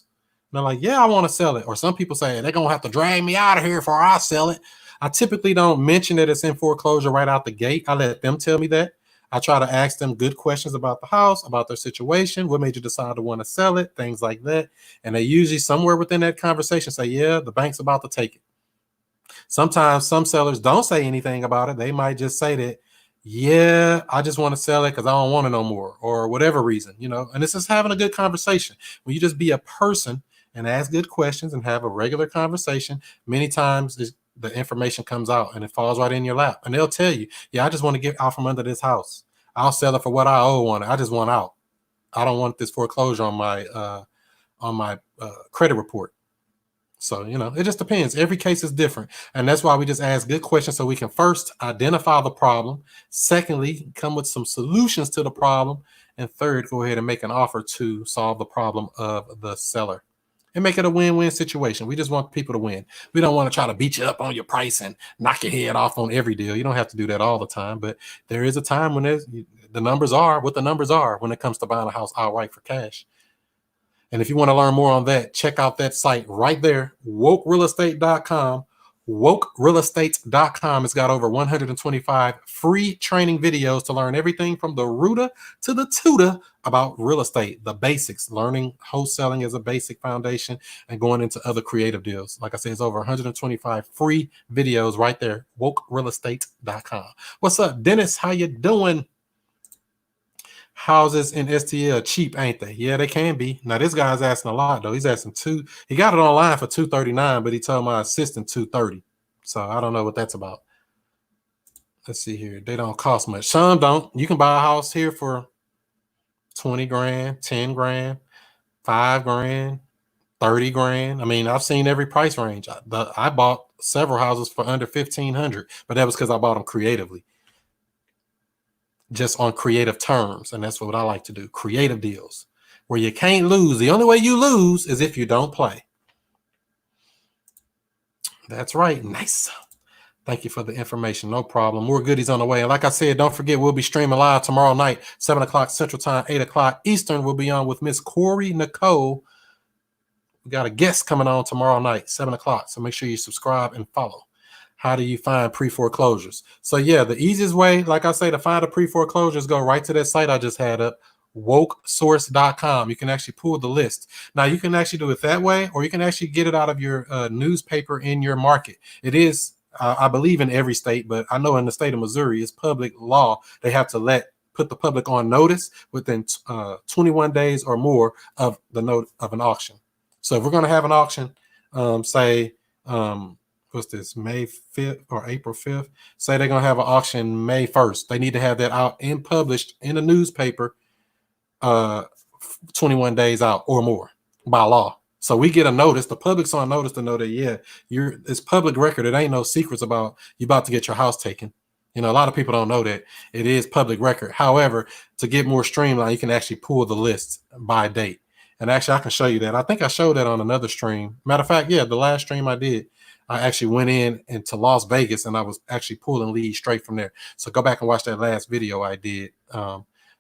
And they're like, yeah, I want to sell it. Or some people say they're going to have to drag me out of here before I sell it. I typically don't mention that it's in foreclosure right out the gate. I let them tell me that. I try to ask them good questions about the house, about their situation, what made you decide to want to sell it, things like that. And they usually somewhere within that conversation say, yeah, the bank's about to take it. Sometimes some sellers don't say anything about it. They might just say that, yeah, I just want to sell it because I don't want it no more, or whatever reason, and it's just having a good conversation. When you just be a person and ask good questions and have a regular conversation, many times the information comes out and it falls right in your lap, and they'll tell you, yeah, I just want to get out from under this house. I'll sell it for what I owe on it. I just want out. I don't want this foreclosure on my credit report. So, it just depends. Every case is different. And that's why we just ask good questions so we can first identify the problem. Secondly, come with some solutions to the problem. And third, go ahead and make an offer to solve the problem of the seller and make it a win-win situation. We just want people to win. We don't want to try to beat you up on your price and knock your head off on every deal. You don't have to do that all the time, but there is a time when the numbers are what the numbers are when it comes to buying a house outright for cash. And if you want to learn more on that, check out that site right there, wokerealestate.com. Wokerealestate.com. It's got over 125 free training videos to learn everything from the rooter to the tutor about real estate, the basics, learning wholesaling as a basic foundation and going into other creative deals. Like I said, it's over 125 free videos right there, wokerealestate.com. What's up, Dennis? How you doing? Houses in STL cheap, ain't they? Yeah, they can be. Now this guy's asking a lot though. He's asking he got it online for $239, but he told my assistant $230. So I don't know what that's about. Let's see here. They don't cost much. Some don't. You can buy a house here for 20 grand, 10 grand, 5 grand, 30 grand. I mean, I've seen every price range. I bought several houses for under 1,500, but that was because I bought them creatively. Just on creative terms. And that's what I like to do. Creative deals where you can't lose. The only way you lose is if you don't play. That's right. Nice. Thank you for the information. No problem. More goodies on the way. And like I said, don't forget, we'll be streaming live tomorrow night, 7 o'clock Central Time, 8 o'clock Eastern. We'll be on with Miss Corey Nicole. We got a guest coming on tomorrow night, 7 o'clock. So make sure you subscribe and follow. How do you find pre-foreclosures? So yeah, the easiest way, like I say, to find a pre-foreclosure is go right to that site I just had up, wokesource.com. You can actually pull the list. Now you can actually do it that way, or you can actually get it out of your newspaper in your market. It is, I believe, in every state, but I know in the state of Missouri, it's public law. They have to put the public on notice within 21 days or more of the note of an auction. So if we're going to have an auction, say, what's this, May 5th or April 5th? Say they're going to have an auction May 1st. They need to have that out and published in a newspaper 21 days out or more by law. So we get a notice. The public's on notice to know that, yeah, it's public record. It ain't no secrets about you about to get your house taken. You know, a lot of people don't know that it is public record. However, to get more streamlined, you can actually pull the list by date. And actually, I can show you that. I think I showed that on another stream. Matter of fact, yeah, the last stream I did, I actually went into Las Vegas and I was actually pulling leads straight from there. So go back and watch that last video I did.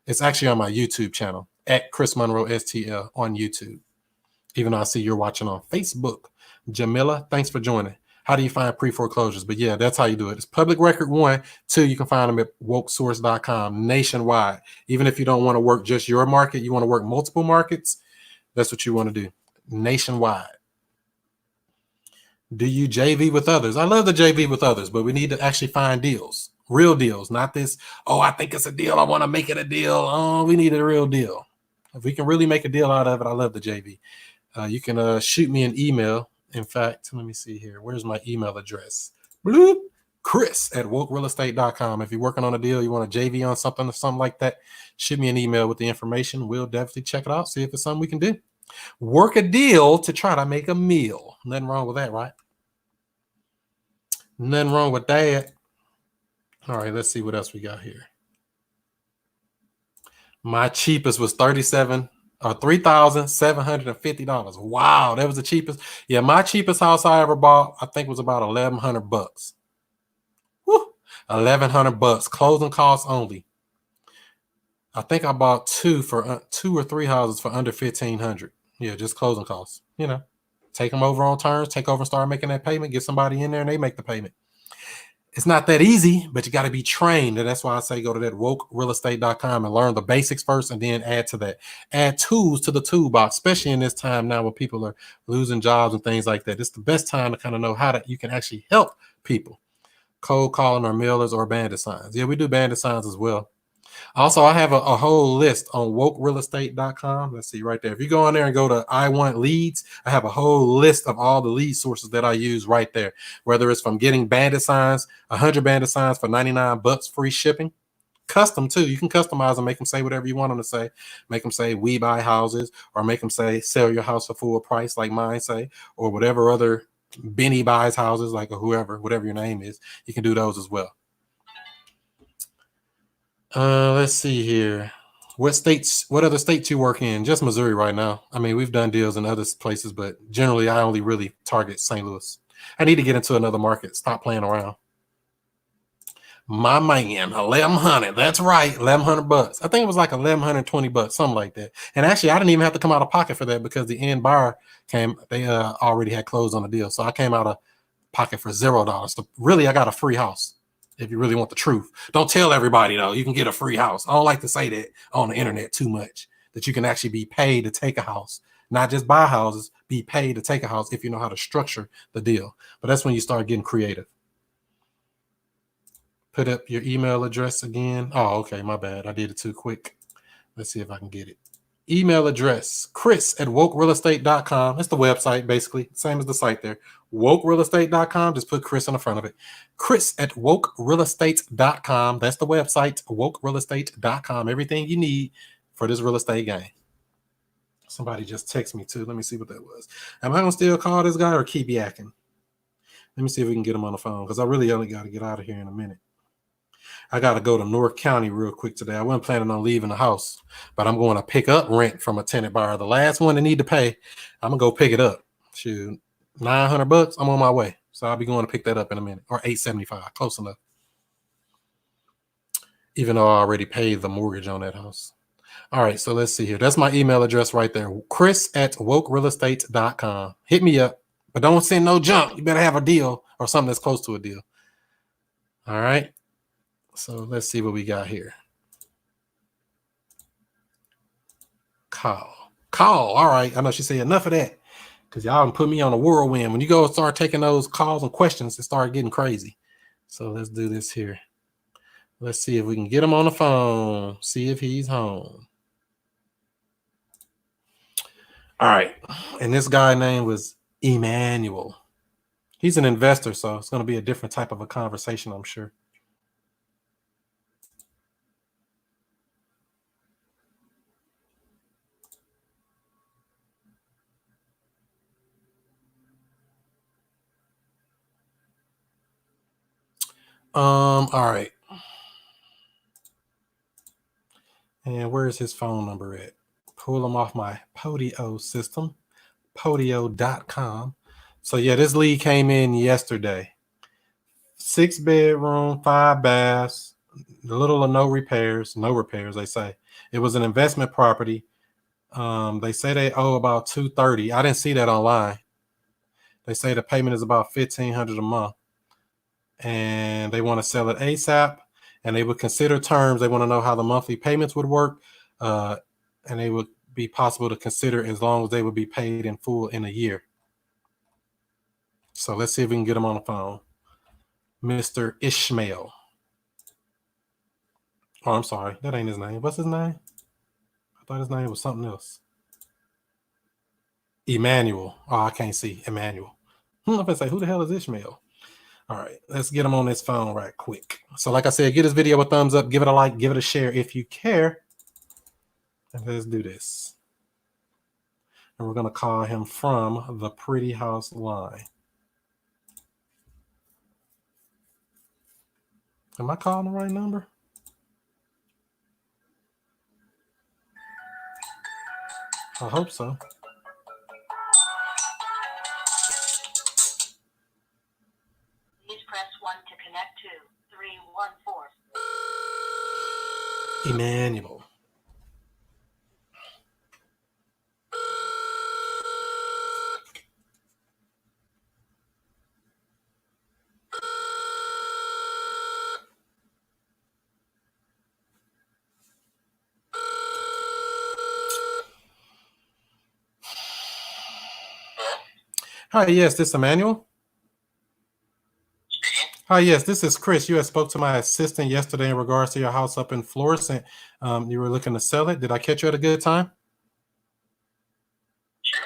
It's actually on my YouTube channel at Chris Monroe STL on YouTube. Even though I see you're watching on Facebook. Jamila, thanks for joining. How do you find pre-foreclosures? But yeah, that's how you do it. It's public record 1. 2, you can find them at wokesource.com nationwide. Even if you don't want to work just your market, you want to work multiple markets, that's what you want to do nationwide. Do you JV with others? I love the JV with others, but we need to actually find deals, real deals, not this, oh, I think it's a deal, I want to make it a deal. Oh, we need a real deal. If we can really make a deal out of it, I love the JV. You can shoot me an email. In fact, let me see here. Where's my email address? Bloop. Chris@wokerealestate.com. If you're working on a deal, you want a JV on something or something like that, shoot me an email with the information. We'll definitely check it out, see if it's something we can do. Work a deal to try to make a meal. Nothing wrong with that, right? Nothing wrong with that. All right, let's see what else we got here. My cheapest was $3,750. Wow, that was the cheapest. Yeah, my cheapest house I ever bought, I think, was about $1,100. Woo, $1,100. Closing costs only. I think I bought 2 or 3 houses for under $1,500. Yeah, just closing costs. You know, take them over on terms, take over and start making that payment. Get somebody in there and they make the payment. It's not that easy, but you got to be trained. And that's why I say go to that wokerealestate.com and learn the basics first and then add to that. Add tools to the toolbox, especially in this time now where people are losing jobs and things like that. It's the best time to kind of know how you can actually help people. Cold calling or mailers or bandit signs. Yeah, we do bandit signs as well. Also, I have a whole list on wokerealestate.com. Let's see right there. If you go in there and go to I want leads, I have a whole list of all the lead sources that I use right there. Whether it's from getting bandit signs, 100 bandit signs for $99 free shipping. Custom too. You can customize and make them say whatever you want them to say. Make them say we buy houses, or make them say sell your house for full price like mine say, or whatever other Benny buys houses, like, or whatever your name is. You can do those as well. Let's see here. What other states you work in? Just Missouri right now. I mean, we've done deals in other places, but generally I only really target St. Louis. I need to get into another market. Stop playing around. My man, 1,100. That's right, $1,100. I think it was like $1,120, something like that. And actually, I didn't even have to come out of pocket for that because the end buyer came. They already had closed on the deal, so I came out of pocket for $0. So really, I got a free house. If you really want the truth, don't tell everybody though. You can get a free house. I don't like to say that on the internet too much. That you can actually be paid to take a house, not just buy houses. Be paid to take a house if you know how to structure the deal. But that's when you start getting creative. Put up your email address again. Oh, okay, my bad. I did it too quick. Let's see if I can get it. Email address, Chris@wokerealestate.com. That's the website, basically. Same as the site there. Wokerealestate.com. Just put Chris in the front of it. Chris@wokerealestate.com. That's the website, wokerealestate.com. Everything you need for this real estate game. Somebody just texted me too. Let me see what that was. Am I going to still call this guy or keep yakking? Let me see if we can get him on the phone because I really only got to get out of here in a minute. I got to go to North County real quick today. I wasn't planning on leaving the house, but I'm going to pick up rent from a tenant buyer. The last one they need to pay, I'm going to go pick it up. Shoot, $900. I'm on my way. So I'll be going to pick that up in a minute, or $875, close enough. Even though I already paid the mortgage on that house. All right, so let's see here. That's my email address right there. Chris@wokerealestate.com. Hit me up, but don't send no junk. You better have a deal or something that's close to a deal. All right. So let's see what we got here. Call. All right. I know she said enough of that because y'all can put me on a whirlwind. When you go start taking those calls and questions, it started getting crazy. So let's do this here. Let's see if we can get him on the phone. See if he's home. All right. And this guy name was Emmanuel. He's an investor, so it's going to be a different type of a conversation, I'm sure. All right. And where's his phone number at? Pull him off my Podio system, podio.com. So yeah, this lead came in yesterday. 6-bedroom, 5 baths, little or no repairs, they say. It was an investment property. They say they owe about $230. I didn't see that online. They say the payment is about $1,500 a month. And they want to sell it ASAP, and they would consider terms. They want to know how the monthly payments would work, and they would be possible to consider as long as they would be paid in full in a year. So let's see if we can get him on the phone. Mr. Ishmael. Oh, I'm sorry. That ain't his name. What's his name? I thought his name was something else. Emmanuel. Oh, I can't see. Emmanuel. I'm going to say, who the hell is Ishmael? All right, let's get him on this phone right quick. So like I said, give this video a thumbs up, give it a like, give it a share if you care. And let's do this. And we're going to call him from the Pretty House line. Am I calling the right number? I hope so. Please press 1 to connect to 314. Emmanuel. Hi, yes, this is Emmanuel. Hi, yes, this is Chris. You had spoke to my assistant yesterday in regards to your house up in Florissant. You were looking to sell it. Did I catch you at a good time? Sure.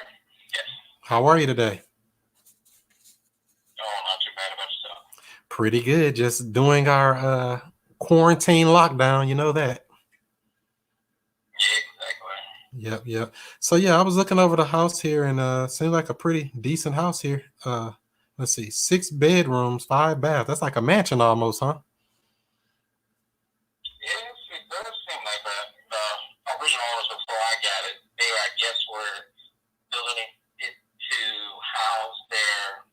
Yes. How are you today? Oh, not too bad about yourself. Pretty good. Just doing our quarantine lockdown. You know that. Yeah, exactly. Yep. So yeah, I was looking over the house here, and seems like a pretty decent house here. Let's see, 6 bedrooms, 5 baths. That's like a mansion almost, huh? Yes, it does seem like that. The original owners before I got it, they, I guess, were building it to house their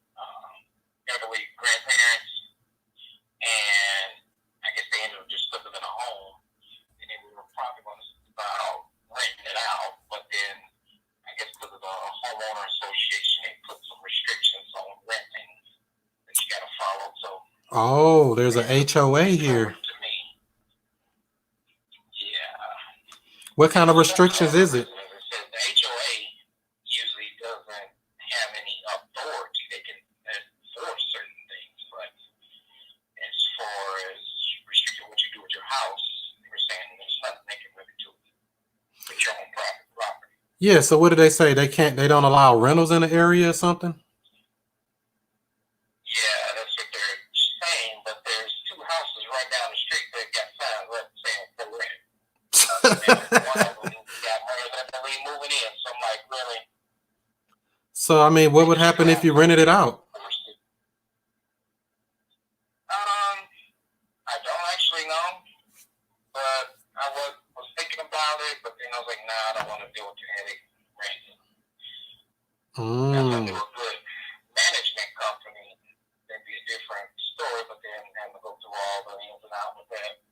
elderly grandparents, and I guess they ended up just living in a home, and then we were probably going to renting it out, but then I guess because of the homeowner association, they put some restrictions on renting that you got to follow. So Oh, there's an HOA here. to me, yeah. What kind of restrictions is it? As I said, the HOA usually doesn't have any authority. They can enforce certain things, but as far as restricting what you do with your house, they were saying there's nothing they can really do with your own private property. Yeah, so what did they say? They don't allow rentals in the area or something? Yeah, that's what they're saying, but there's 2 houses right down the street that got signs up saying for rent. One of them got money that they moving in, so I'm like, really? So, I mean, what would happen if you rented it out? I don't actually know, but I was thinking about it, but then I was like, nah, I don't want to deal with the headache renting. If I knew a good management company, that'd be a different story, but then having to go through all the ins and outs with that.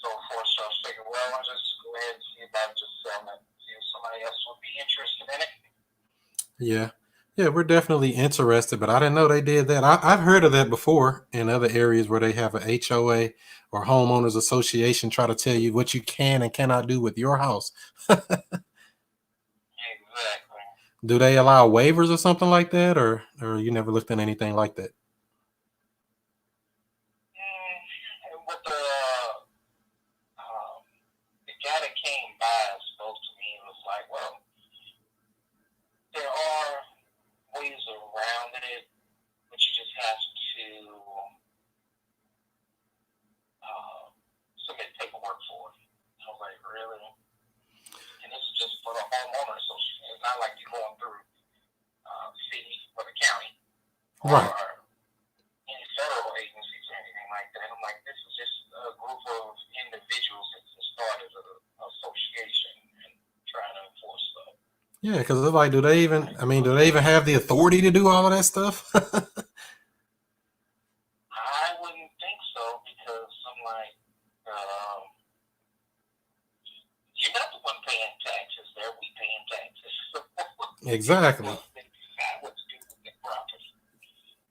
So forth, so I figured, well, I'll just go ahead and see about just selling it, see if somebody else would be interested in it. Yeah, we're definitely interested, but I didn't know they did that. I've heard of that before in other areas where they have a HOA or homeowners association try to tell you what you can and cannot do with your house. Exactly. Do they allow waivers or something like that, or you never looked at anything like that? With the guy that came by and spoke to me, it was like, well, there are ways around it, but you just have to submit paperwork for it. I was like, really? And this is just for the homeowner, so it's not like you're going through the city or the county or Right. any federal agencies or anything like that. I'm like, this is just a group of individuals that started an association and trying to enforce stuff. Yeah, because it's like, do they even have the authority to do all of that stuff? I wouldn't think so, because I'm like, you're not the one paying taxes. They're we paying taxes. Exactly. They decide what to do with their property.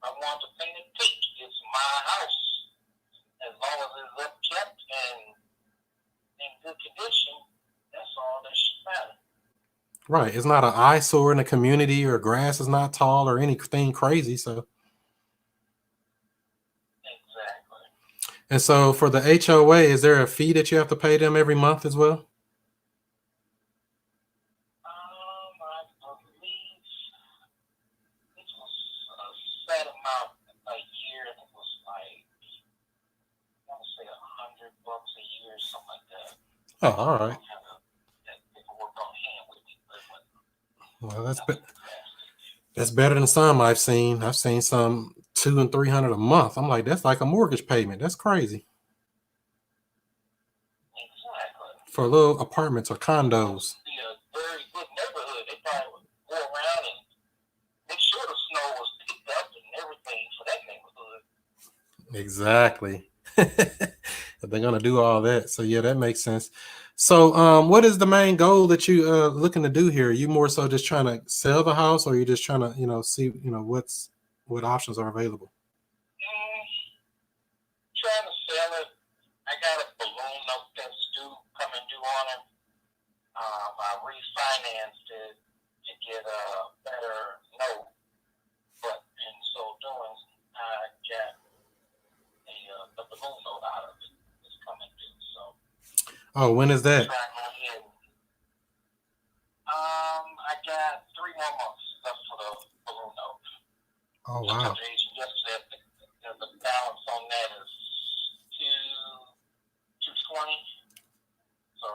I want to paint it pink. It's my house. As long as it's upkept and in good condition, that's all that should matter. Right. It's not an eyesore in the community, or grass is not tall or anything crazy. So. Exactly. And so for the HOA, is there a fee that you have to pay them every month as well? I believe it was a set amount a year. It was like, I want to say $100 a year, something like that. Oh, all right. I don't have that paperwork on hand with me, but Well, that's better than some I've seen. I've seen some $200 and $300 a month. I'm like, that's like a mortgage payment. That's crazy. exactly. For little apartments or condos. Be a very good neighborhood. They probably would go around and make sure the snow was picked up and everything for that neighborhood. Exactly. They're gonna do all that. So yeah, that makes sense. So what is the main goal that you looking to do here? Are you more so just trying to sell the house, or are you just trying to, see, what options are available? Trying to sell it. I got a balloon note that's coming due on it. I refinanced it to get a better note, but in so doing, I got the balloon note out of it. It's coming due. So. Oh, when is that? I got 3 more months left for the balloon note. Oh wow. Yesterday, the balance on that is 220. So.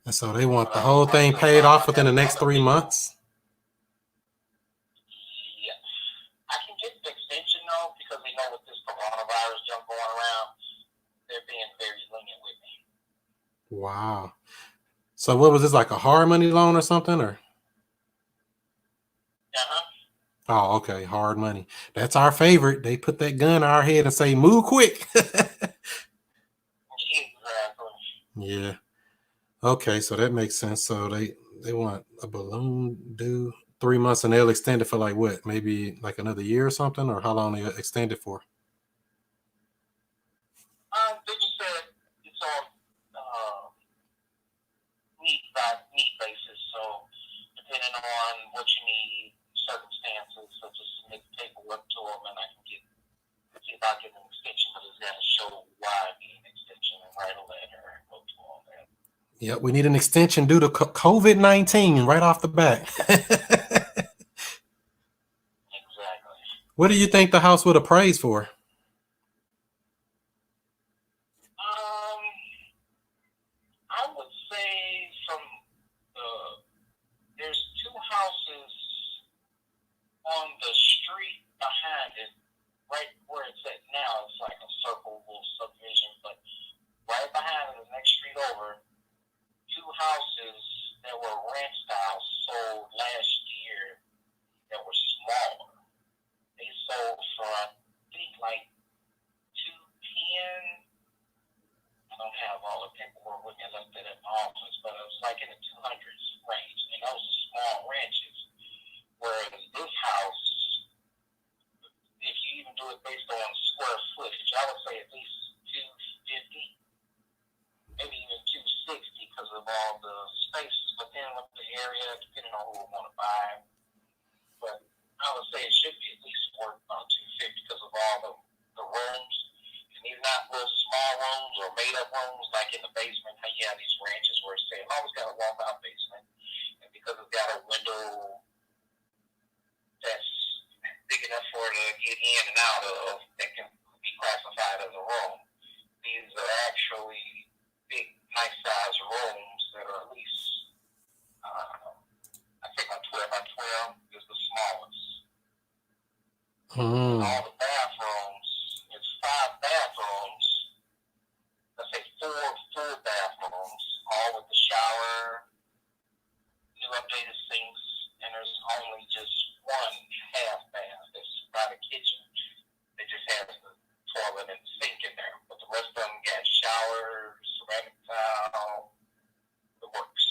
And so they want the whole thing paid off within the next 3 months? Yes. I can get the extension though, because they know with this coronavirus jump going around, they're being very lenient with me. Wow. So what was this, like a hard money loan or something, or? Uh-huh. Oh, okay. Hard money. That's our favorite. They put that gun in our head and say, move quick. Exactly. Yeah. Okay, so that makes sense. So they want a balloon due 3 months, and they'll extend it for like what? Maybe like another year or something, or how long they extend it for? They just said it's on need basis. So depending on what you need, circumstances, so just submit the paperwork to them, and I can see if I get an extension, but it's got to show why I need an extension and write a letter and go through all that. Yeah, we need an extension due to COVID-19 right off the bat. Exactly. What do you think the house would appraise for? I would say there's 2 houses on the street behind it, right where it's at now. It's like a circle subdivision, but right behind it, the next street over, 2 houses that were ranch style sold last year that were smaller. They sold for, I think, like 210. I don't have all the paperwork with me. I left it at my office, but it was like in the 200s range, and those are small ranches. Whereas this house, if you even do it based on square footage, I would say at least 250, maybe even 260, because of all the spaces. But depending on the area, depending on who we want to buy. But I would say it should be at least worth about $250 because of all the rooms. And these not little small rooms or made up rooms like in the basement. How you have these ranches where it's saying always got a walk out basement. And because it's got a window that's big enough for it to get in and out of, that can be classified as a room. These are actually big, nice size rooms that are at least, I think a 12 by 12 is the smallest. All the bathrooms, it's 5 bathrooms, let's say 4 full bathrooms, all with the shower, new updated sinks, and there's only just 1 half bath that's by the kitchen. It just has the toilet and sink in there, but the rest of them got showers, ceramic tile, the works.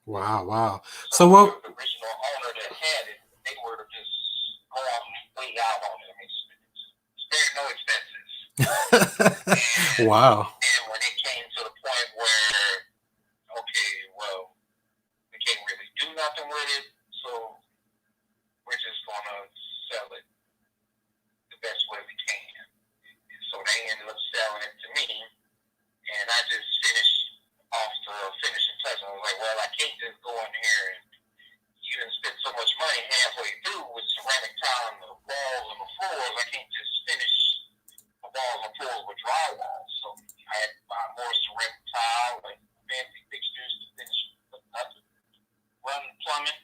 Wow. So what? the original owner that had it, they were just going way out on it. I mean, spared no expenses. Wow. And when it came to the point where, okay, well, we can't really do nothing with it, so we're just gonna sell it the best way we can. So they ended up selling it to me, and I just finished off the finishing touch. I was like, well, I can't just go in here and you didn't spend so much money halfway through with ceramic tile on the walls and the floors. I can't just finish the walls and floors with drywall. So I had to buy more ceramic tile, like fancy fixtures to finish, run plumbing.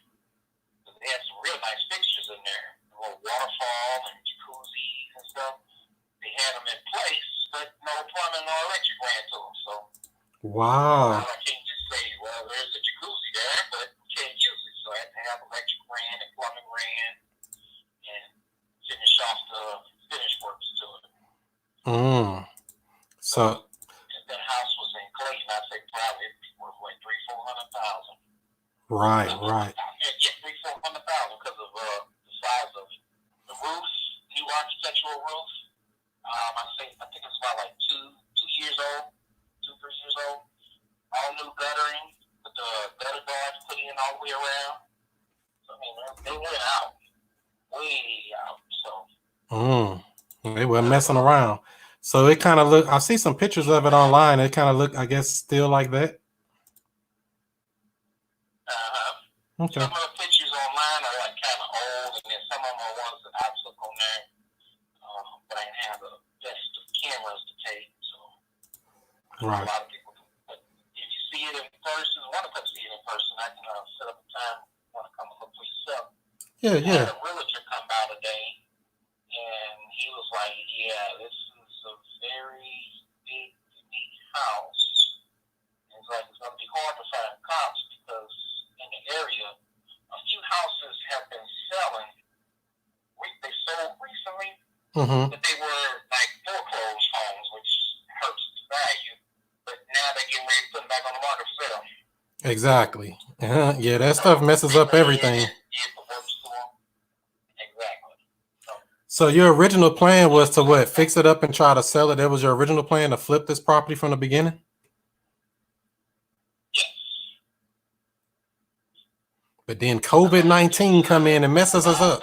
They had some real nice fixtures in there, a little waterfall and jacuzzis and stuff. They had them in place, but no plumbing or electric ran to them. So Wow. I can't just say, well, there's a jacuzzi there, but we can't use it. So I had to have electric ran and plumbing ran and finish off the finish works to it. So if that house was in Clayton, I'd say probably it'd be worth like $300,000-400,000. right. Yeah, $300,000-400,000 because of the size of it. The roof, new architectural roof. I think it's about like 2 years old, 2-3 years old. All new guttering with the gutter guards put in all the way around. So I mean, they went out, way out. So They were messing around. So it kind of look. I see some pictures of it online. It kind of look, I guess, still like that. Okay. Some of the pictures online are like kind of old, and then some of them are ones that I took on there. But I didn't have the best of cameras to take, so Right. a lot of people. But if you see it in person, want to come see it in person, I can set up a time. Want to come and look for yourself? Yeah. I had a realtor come by today, and he was like, "Yeah, this is a very big, unique house." And it's like it's going to be hard to find comps because in the area, a few houses have been selling. They sold recently, but they were like foreclosed homes, which hurts the value. But now they're getting ready to put them back on the market for sale. Exactly. Yeah, that stuff messes up everything. Exactly. So your original plan was to what? Fix it up and try to sell it. That was your original plan, to flip this property from the beginning? Yes. But then COVID-19 come in and messes us up.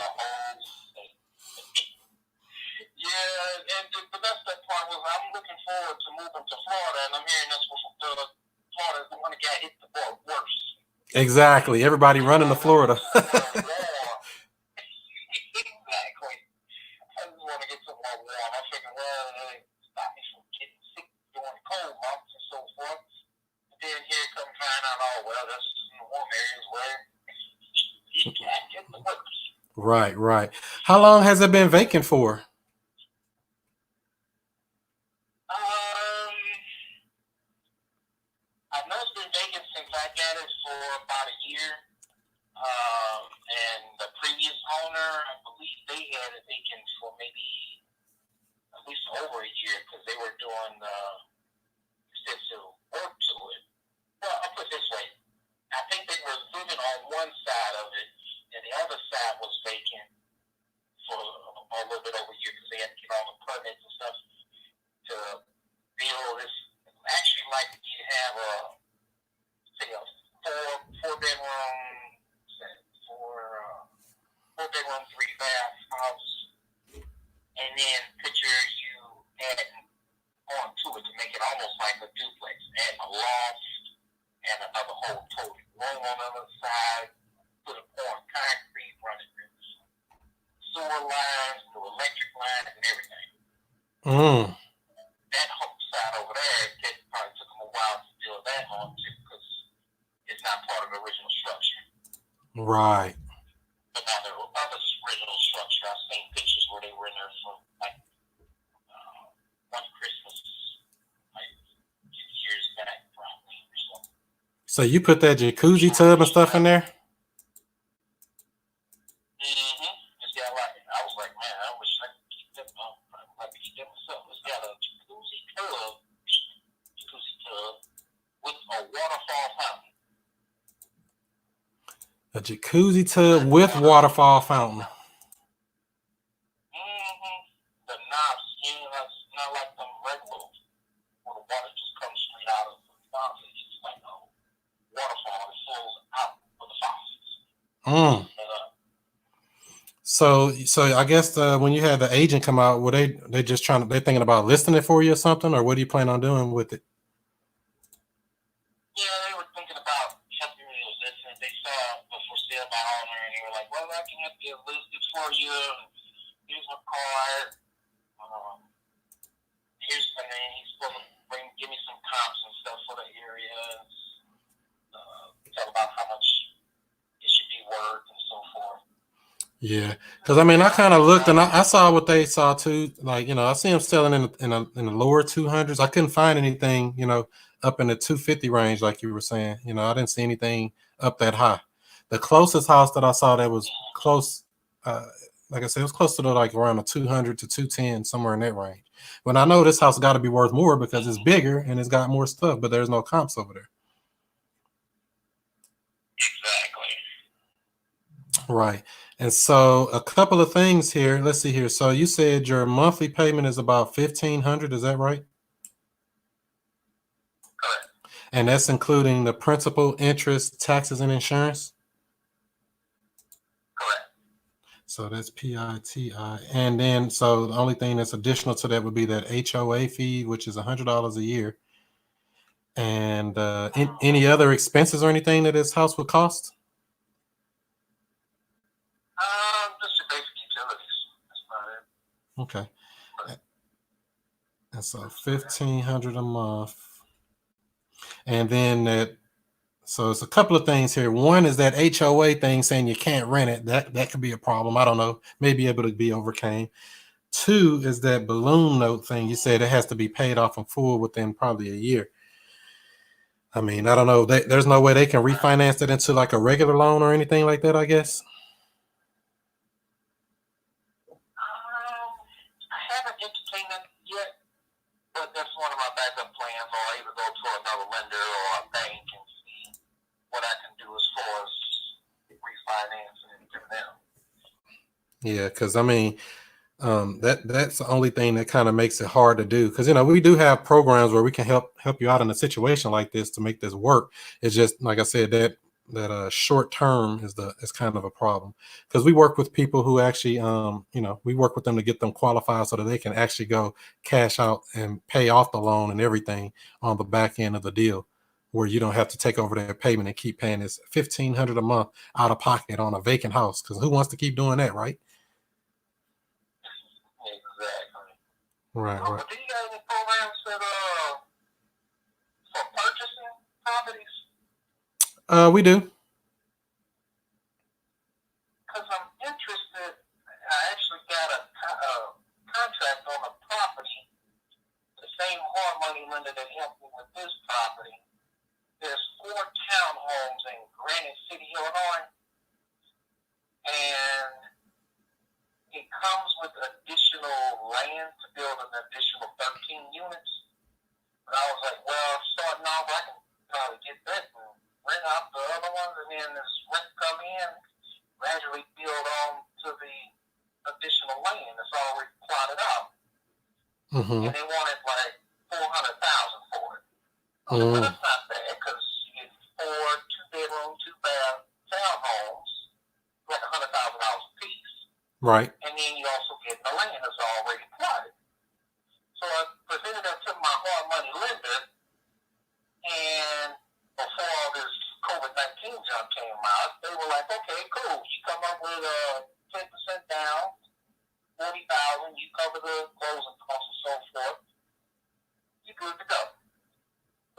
Yeah, and the best part was I'm looking forward to moving to Florida, and I'm hearing that's what Florida is the one that got hit the worst. Exactly. Everybody running to Florida. Exactly. I just want to get some more warm. I figured, well, it stop me from getting sick during the cold months and so forth. And then here come find out, oh, well, that's in the warm areas where you can't get the worst. Right. How long has it been vacant for? I know it's been vacant since I got it for about a year. And the previous owner, I believe they had it vacant for maybe at least over a year because they were doing extensive work to it. Well, I'll put it this way. I think they were living on one side of it, and the other side was vacant for a little bit over a year because they had to get all the permits and stuff to build this. Actually, like you have a four half house, and then picture you adding on to it to make it almost like a duplex, add a loft and another whole total room on the other side, put a pouring concrete, running sewer lines, new electric lines, and everything. That whole side over there, it probably took them a while to build that home too, because it's not part of the original structure. Right. But now the other original structure, I've seen pictures where they were in there for like one Christmas, like 6 years back, probably or something. So you put that jacuzzi tub and stuff in there? It's got like, I was like, man, I wish I could keep that. I'd like to keep that myself. It's got a jacuzzi tub with a waterfall fountain. A jacuzzi tub with waterfall fountain. The knobs, it's not like them regular where the water just comes straight out of the faucet. It's like a waterfall that flows out of the faucets. So I guess when you had the agent come out, were they just they thinking about listing it for you or something, or what do you plan on doing with it? Yeah, they were thinking about helping me with this, and they saw the for sale by owner, and they were like, well, I can help you list it for you. Here's my card. Here's my name. He's supposed to give me some comps and stuff for the area. Tell about how much it should be worth and so forth. Yeah, because I mean, I kind of looked and I saw what they saw too. Like, I see them selling in the lower 200s. I couldn't find anything, up in the 250 range, like you were saying. I didn't see anything up that high. The closest house that I saw that was close, like I said, it was close to like around the 200 to 210, somewhere in that range. But I know this house got to be worth more because it's bigger and it's got more stuff, but there's no comps over there. Exactly. Right. And so a couple of things here. Let's see here. So you said your monthly payment is about $1,500. Is that right? Correct. And that's including the principal, interest, taxes, and insurance? Correct. So that's PITI. And then, so the only thing that's additional to that would be that HOA fee, which is $100 a year. And any other expenses or anything that this house would cost? Just your basic utilities. That's about it. Okay. And so $1,500 a month. And then so it's a couple of things here. One is that HOA thing saying you can't rent it. That could be a problem. I don't know. Maybe able to be overcame. Two is that balloon note thing. You said it has to be paid off in full within probably a year. I mean, I don't know. There's no way they can refinance it into like a regular loan or anything like that, I guess. I haven't entertained it yet, but that's one of my backup plans. I'll either go to another lender or a bank and see what I can do as far as refinancing and giving them. Yeah, because I mean, that's the only thing that kind of makes it hard to do. Because we do have programs where we can help you out in a situation like this to make this work. It's just like I said, that short term is kind of a problem, because we work with people who actually we work with them to get them qualified so that they can actually go cash out and pay off the loan and everything on the back end of the deal, where you don't have to take over their payment and keep paying this $1,500 a month out of pocket on a vacant house. Because who wants to keep doing that, right? Exactly. Right. Do you got any programs that for purchasing properties? We do. Because I'm interested. I actually got a contract on a property. The same hard money lender that helped me with this property. There's 4 townhomes in Granite City, Illinois, and it comes with additional land to build an additional 13 units. But I was like, well, starting off, I can probably get that and rent out the other ones, and then as rent come in, gradually build on to the additional land that's already plotted out. Mm-hmm. And they wanted like $400,000 for it. But that's not bad, because you get 4 2-bedroom, 2-bath townhomes, like $100,000 a piece. Right. And and then you also get the land that's already plotted. So I presented that to my hard money lender, and before all this COVID-19 junk came out, they were like, okay, cool. You come up with 10% down, $40,000, you cover the closing costs and so forth, you're good to go.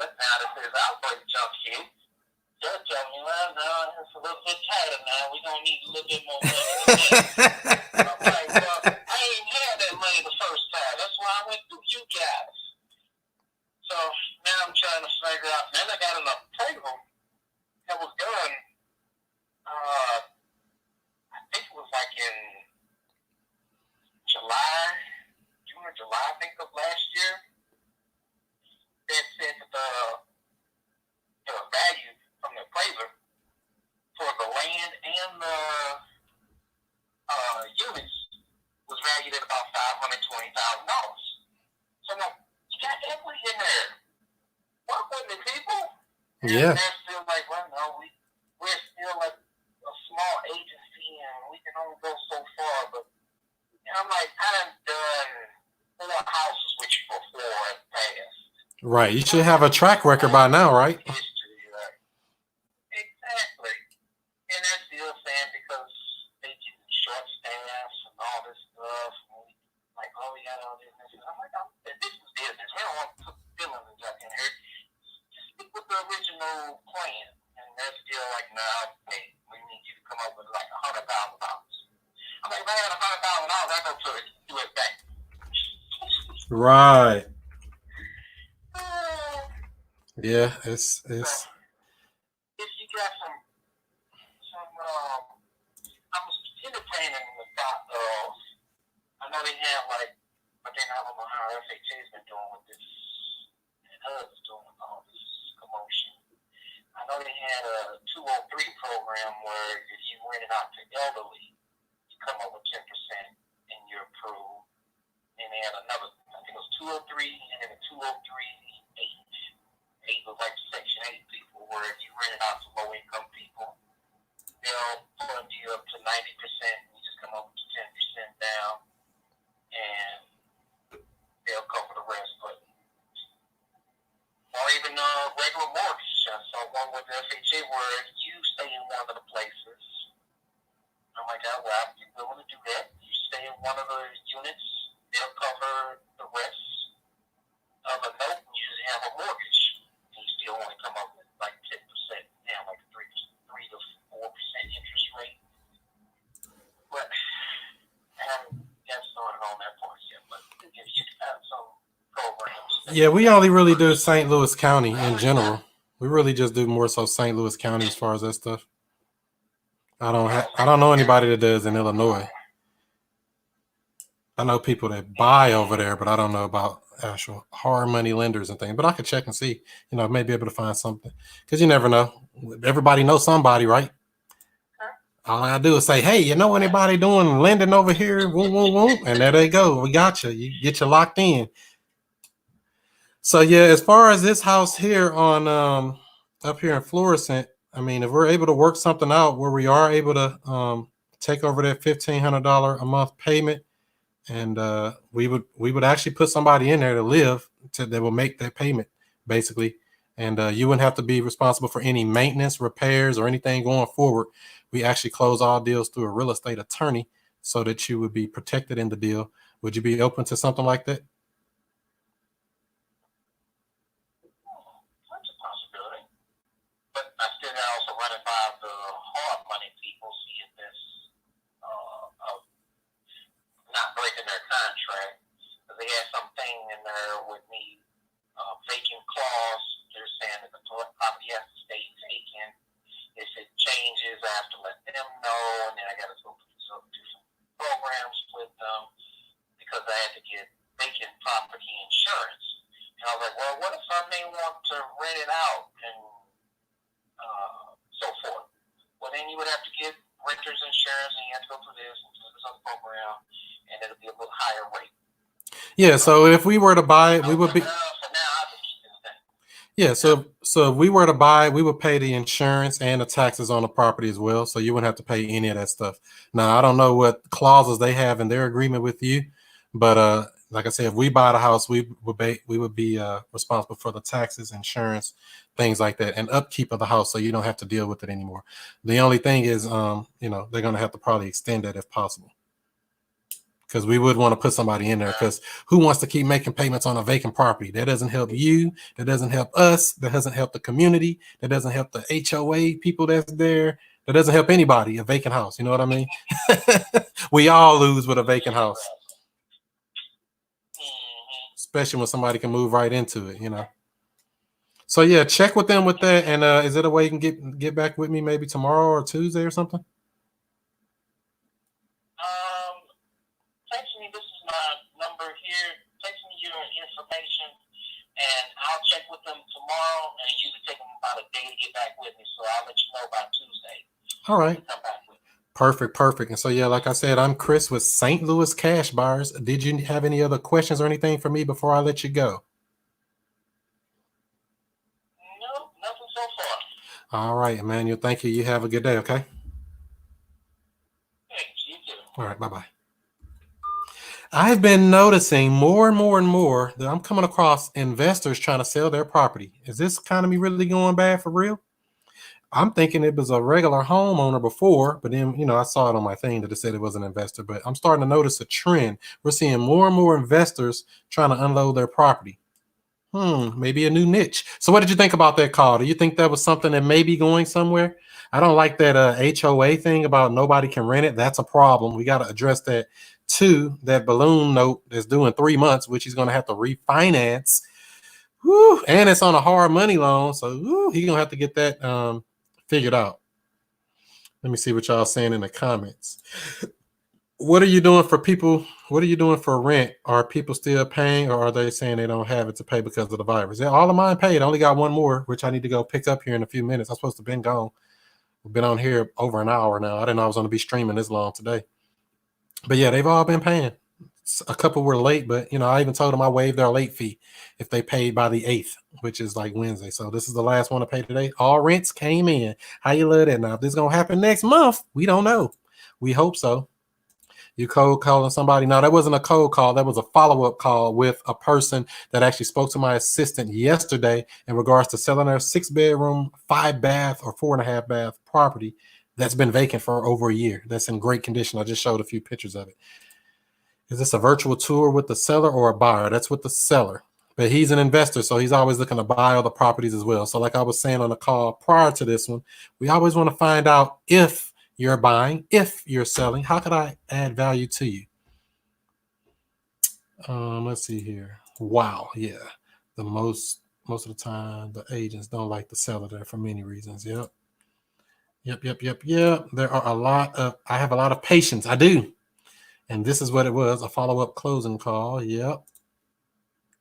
But now that this outbreak junk hit, they're telling me, well, no, it's a little bit tighter now. We're going to need a little bit more money. I'm like, well, I ain't had that money the first time. That's why I went through you guys. So now I'm trying to figure out. Then I got an appraisal that was done, I think it was like in June or July, I think, of last year. That said that the value from the appraiser for the land and the units was valued at about $520,000. So I'm like, you got equity in there. Work with me, people. Yeah. And they're still like, well, no, we're still like a small agency and we can only go so far. But I'm like, I done 4 houses with you before in the past. Right. You should have a track record by now, right? History, right? Exactly. And they're still saying because they get short staffs and all this stuff. And like, oh, we got all this. And I'm like, this is business. We don't want to put feelings and stuff in here. Just stick with the original plan. And they're still like, no, hey, we need you to come up with like $100,000. I'm like, if I had $100,000, I go to it, do it back. Right. Yeah, it's So, if you got some I was entertaining the thought of, I know they have like, but then I don't know how FHA's been doing with this, and HUD is doing with all this commotion. I know they had a 203 program where if you rent it out to elderly, you come up with 10% and you're approved. And they had another, I think it was 203 and then a 203-8 was like Section 8 people, where if you rent it out to low income people, they'll fund you up to 90%, and you just come up with 10% down, and they'll cover the rest. But or even regular mortgage. I saw one with the FHA where you stay in one of the places. I'm like, oh, well, if you're willing to do that, you stay in one of the units, they'll cover the rest of a note, and you just have a mortgage. And you still only come up with like 10% now, like 3 to 4% interest rate. But I haven't got started on that part yet. But if you have some programs. yeah, we only really do St. Louis County in general. We really just do more so St. Louis County as far as that stuff. I don't know anybody that does in Illinois. I know people that buy over there, but I don't know about actual hard money lenders and things. But I could check and see, maybe able to find something, because you never know. Everybody knows somebody, right? All I gotta do is say, hey, you know anybody doing lending over here? Woo, woo, woo. And there they go. We got you. You get you locked in. So yeah, as far as this house here on up here in Florissant, I mean, if we're able to work something out where we are able to take over that $1,500 a month payment, and we would actually put somebody in there to live that will make that payment basically, and you wouldn't have to be responsible for any maintenance, repairs, or anything going forward. We actually close all deals through a real estate attorney so that you would be protected in the deal. Would you be open to something like that? That's a possibility. But I still got also run it by the hard money people, see if this not breaking their contract. Because they had something in there with me, vacant clause. They're saying that the property has to stay vacant. If it changes, I have to let them know, and then I got to go through some programs with them because I had to get vacant property insurance. And I was like, well, what if I may want to rent it out and so forth? Well, then you would have to get renter's insurance, and you have to go through this and through this other program, and it'll be a little higher rate. Yeah, so if we were to buy it, we would be. For now, I'll just keep this thing. Yeah, so So if we were to buy it, we would pay the insurance and the taxes on the property as well. So you wouldn't have to pay any of that stuff. Now, I don't know what clauses they have in their agreement with you, but like I said, if we buy the house, we would be responsible for the taxes, insurance, things like that, and upkeep of the house, so you don't have to deal with it anymore. The only thing is, they're going to have to probably extend that if possible, because we would want to put somebody in there, because who wants to keep making payments on a vacant property? That doesn't help you. That doesn't help us. That doesn't help the community. That doesn't help the HOA people that's there. That doesn't help anybody, a vacant house. You know what I mean? We all lose with a vacant house, especially when somebody can move right into it, So yeah, check with them with that. And is it a way you can get back with me maybe tomorrow or Tuesday or something? Text me. This is my number here. Text me your information, and I'll check with them tomorrow. And it usually take them about a day to get back with me, so I'll let you know by Tuesday. All right. Come back with me. Perfect. And so yeah, like I said, I'm Chris with St. Louis Cash Buyers. Did you have any other questions or anything for me before I let you go? No, nothing so far. All right, Emmanuel. Thank you. You have a good day. Okay. Thanks. You too. All right. Bye-bye. I've been noticing more and more that I'm coming across investors trying to sell their property. Is this economy really going bad for real? I'm thinking it was a regular homeowner before, but then, I saw it on my thing that it said it was an investor, but I'm starting to notice a trend. We're seeing more and more investors trying to unload their property. Maybe a new niche. So what did you think about that call? Do you think that was something that may be going somewhere? I don't like that HOA thing about nobody can rent it. That's a problem. We got to address that. Two, that balloon note that's due in 3 months, which he's going to have to refinance. Woo, and it's on a hard money loan. So he's going to have to get that figured out. Let me see what y'all saying in the comments. What are you doing for people? What are you doing for rent? Are people still paying, or are they saying they don't have it to pay because of the virus? Yeah, all of mine paid. I only got one more, which I need to go pick up here in a few minutes. I'm supposed to have been gone. We've been on here over an hour now. I didn't know I was going to be streaming this long today. But yeah, they've all been paying. A couple were late, but I even told them I waived their late fee if they paid by the 8th, which is like Wednesday. So this is the last one to pay today. All rents came in. How you love that? Now, if this is going to happen next month, we don't know. We hope so. You cold calling somebody? No, that wasn't a cold call. That was a follow-up call with a person that actually spoke to my assistant yesterday in regards to selling their 6-bedroom, 5-bath, or 4.5-bath property that's been vacant for over a year. That's in great condition. I just showed a few pictures of it. Is this a virtual tour with the seller or a buyer? That's with the seller. But he's an investor, so he's always looking to buy other properties as well. So like I was saying on the call prior to this one, we always want to find out if you're buying, if you're selling, how could I add value to you? Let's see here. Wow, yeah. The most of the time, the agents don't like the seller there for many reasons. Yep. There are I have a lot of patience. I do. And this is what it was, a follow-up closing call. Yep.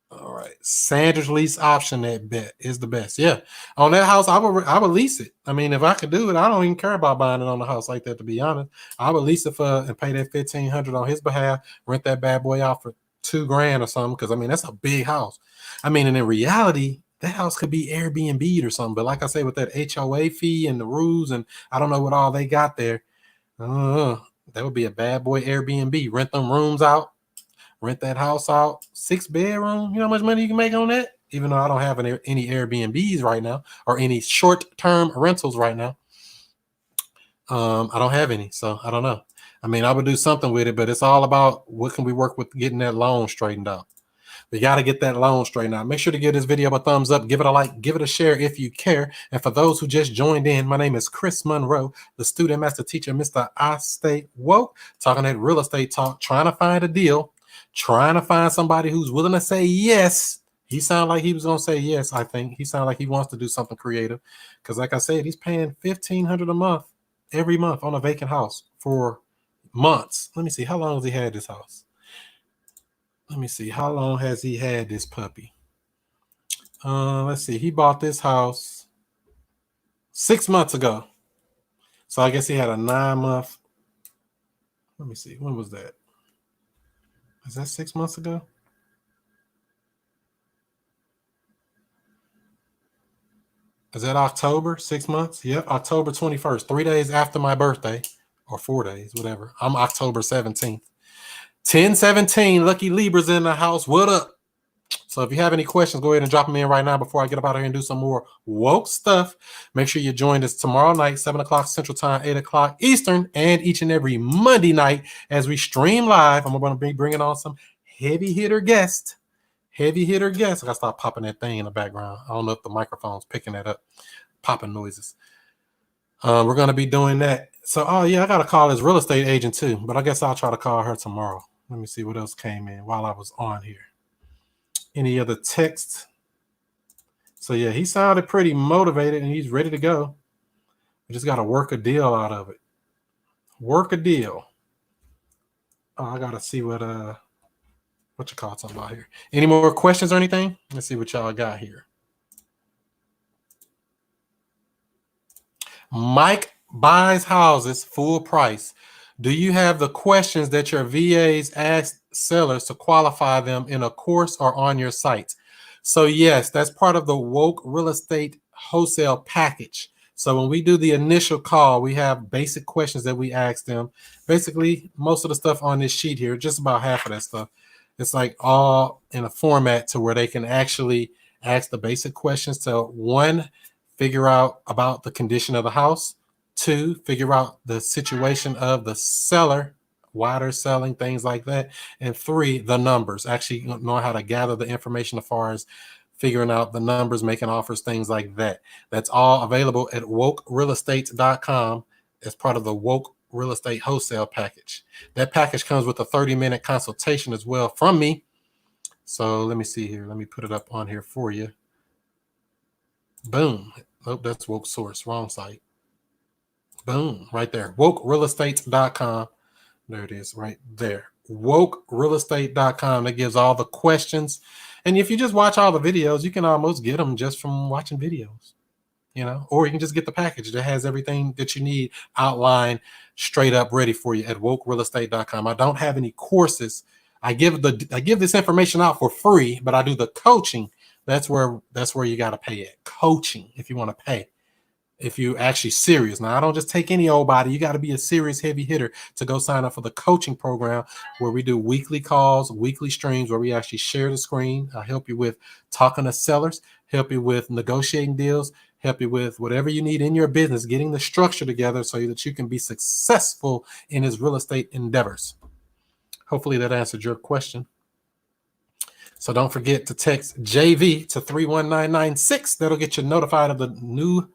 All right. Sanders lease option that bet is the best. Yeah. On that house, I would lease it. I mean, if I could do it, I don't even care about buying it on the house like that, to be honest. I would lease it and pay that $1,500 on his behalf, rent that bad boy out for $2,000 or something. Cause I mean, that's a big house. I mean, and in reality, that house could be Airbnb or something. But like I say, with that HOA fee and the rules, and I don't know what all they got there. That would be a bad boy Airbnb. Rent them rooms out. Rent that house out, 6-bedroom. You know how much money you can make on that? Even though I don't have any Airbnbs right now or any short-term rentals right now. I don't have any, so I don't know. I mean, I would do something with it, but it's all about what can we work with getting that loan straightened out. We got to get that loan straightened out. Make sure to give this video a thumbs up, give it a like, give it a share if you care. And for those who just joined in, my name is Chris Monroe, the student master teacher, Mr. I Stay Woke, talking that real estate talk, trying to find a deal, trying to find somebody who's willing to say yes. He sounded like he was going to say yes, I think. He sounded like he wants to do something creative. Because like I said, he's paying $1,500 a month, every month on a vacant house for months. Let me see. How long has he had this house? Let me see. How long has he had this puppy? Let's see. He bought this house 6 months ago. So I guess he had a 9-month. Let me see. When was that? Is that 6 months ago? Is that October? 6 months? Yep, October 21st, 3 days after my birthday, or 4 days, whatever. I'm October 17th. 10/17, lucky Libras in the house. What up? So if you have any questions, go ahead and drop them in right now before I get up out of here and do some more woke stuff. Make sure you join us tomorrow night, 7 o'clock Central Time, 8 o'clock Eastern, and each and every Monday night as we stream live. I'm going to be bringing on some heavy hitter guests. Heavy hitter guests. I got to stop popping that thing in the background. I don't know if the microphone's picking that up. Popping noises. We're going to be doing that. So, oh yeah, I got to call this real estate agent too, but I guess I'll try to call her tomorrow. Let me see what else came in while I was on here. Any other texts? So yeah, he sounded pretty motivated and he's ready to go. We just got to work a deal out of it. Work a deal. Oh, I got to see what you call something about here. Any more questions or anything? Let's see what y'all got here. Mike buys houses full price. Do you have the questions that your VAs ask sellers to qualify them in a course or on your site? So yes, that's part of the Woke Real Estate Wholesale Package. So when we do the initial call, we have basic questions that we ask them. Basically, most of the stuff on this sheet here, just about half of that stuff, it's like all in a format to where they can actually ask the basic questions to, one, figure out about the condition of the house, two, figure out the situation of the seller, why they're selling, things like that, and three, the numbers, actually know how to gather the information as far as figuring out the numbers, making offers, things like that. That's all available at wokerealestate.com as part of the Woke Real Estate Wholesale Package. That package comes with a 30-minute consultation as well from me. So let me see here. Let me put it up on here for you. Boom. Oh, that's Woke Source, wrong site. Boom, right there. WokeRealEstate.com. There it is, right there. WokeRealEstate.com. That gives all the questions. And if you just watch all the videos, you can almost get them just from watching videos, you know, or you can just get the package that has everything that you need outlined straight up ready for you at WokeRealEstate.com. I don't have any courses. I give this information out for free, but I do the coaching. That's where you got to pay it. Coaching, if you want to pay. If you're actually serious. Now, I don't just take any old body. You got to be a serious heavy hitter to go sign up for the coaching program where we do weekly calls, weekly streams where we actually share the screen. I help you with talking to sellers, help you with negotiating deals, help you with whatever you need in your business, getting the structure together so that you can be successful in his real estate endeavors. Hopefully that answered your question. So don't forget to text JV to 31996. That'll get you notified of the new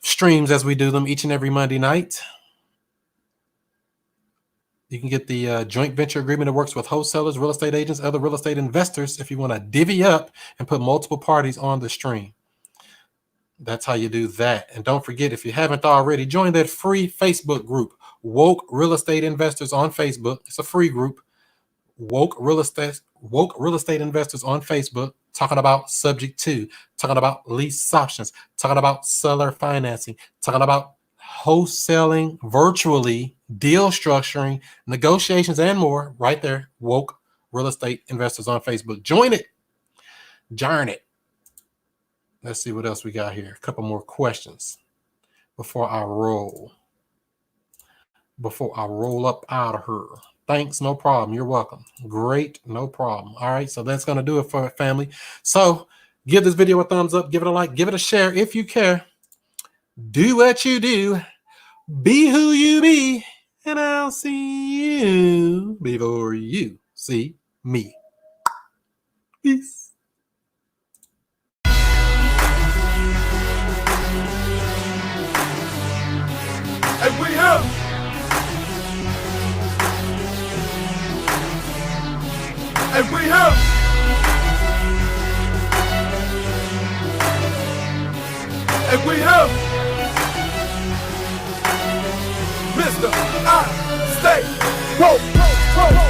streams as we do them each and every Monday night. You can get the joint venture agreement that works with wholesalers, real estate agents, other real estate investors if you want to divvy up and put multiple parties on the stream. That's how you do that. And don't forget, if you haven't already, join that free Facebook group, Woke Real Estate Investors on Facebook. It's a free group. Woke Real Estate Investors on Facebook, talking about subject to, talking about lease options, talking about seller financing, talking about wholesaling virtually, deal structuring, negotiations, and more. Right there, Woke Real Estate Investors on Facebook. Join it. Join it. Let's see what else we got here. A couple more questions before I roll up out of here. Thanks, no problem. You're welcome. Great, no problem. All right, so that's going to do it for family. So give this video a thumbs up, give it a like, give it a share if you care. Do what you do, be who you be, and I'll see you before you see me. Peace. And we have And we have Mr. I Stay Woke.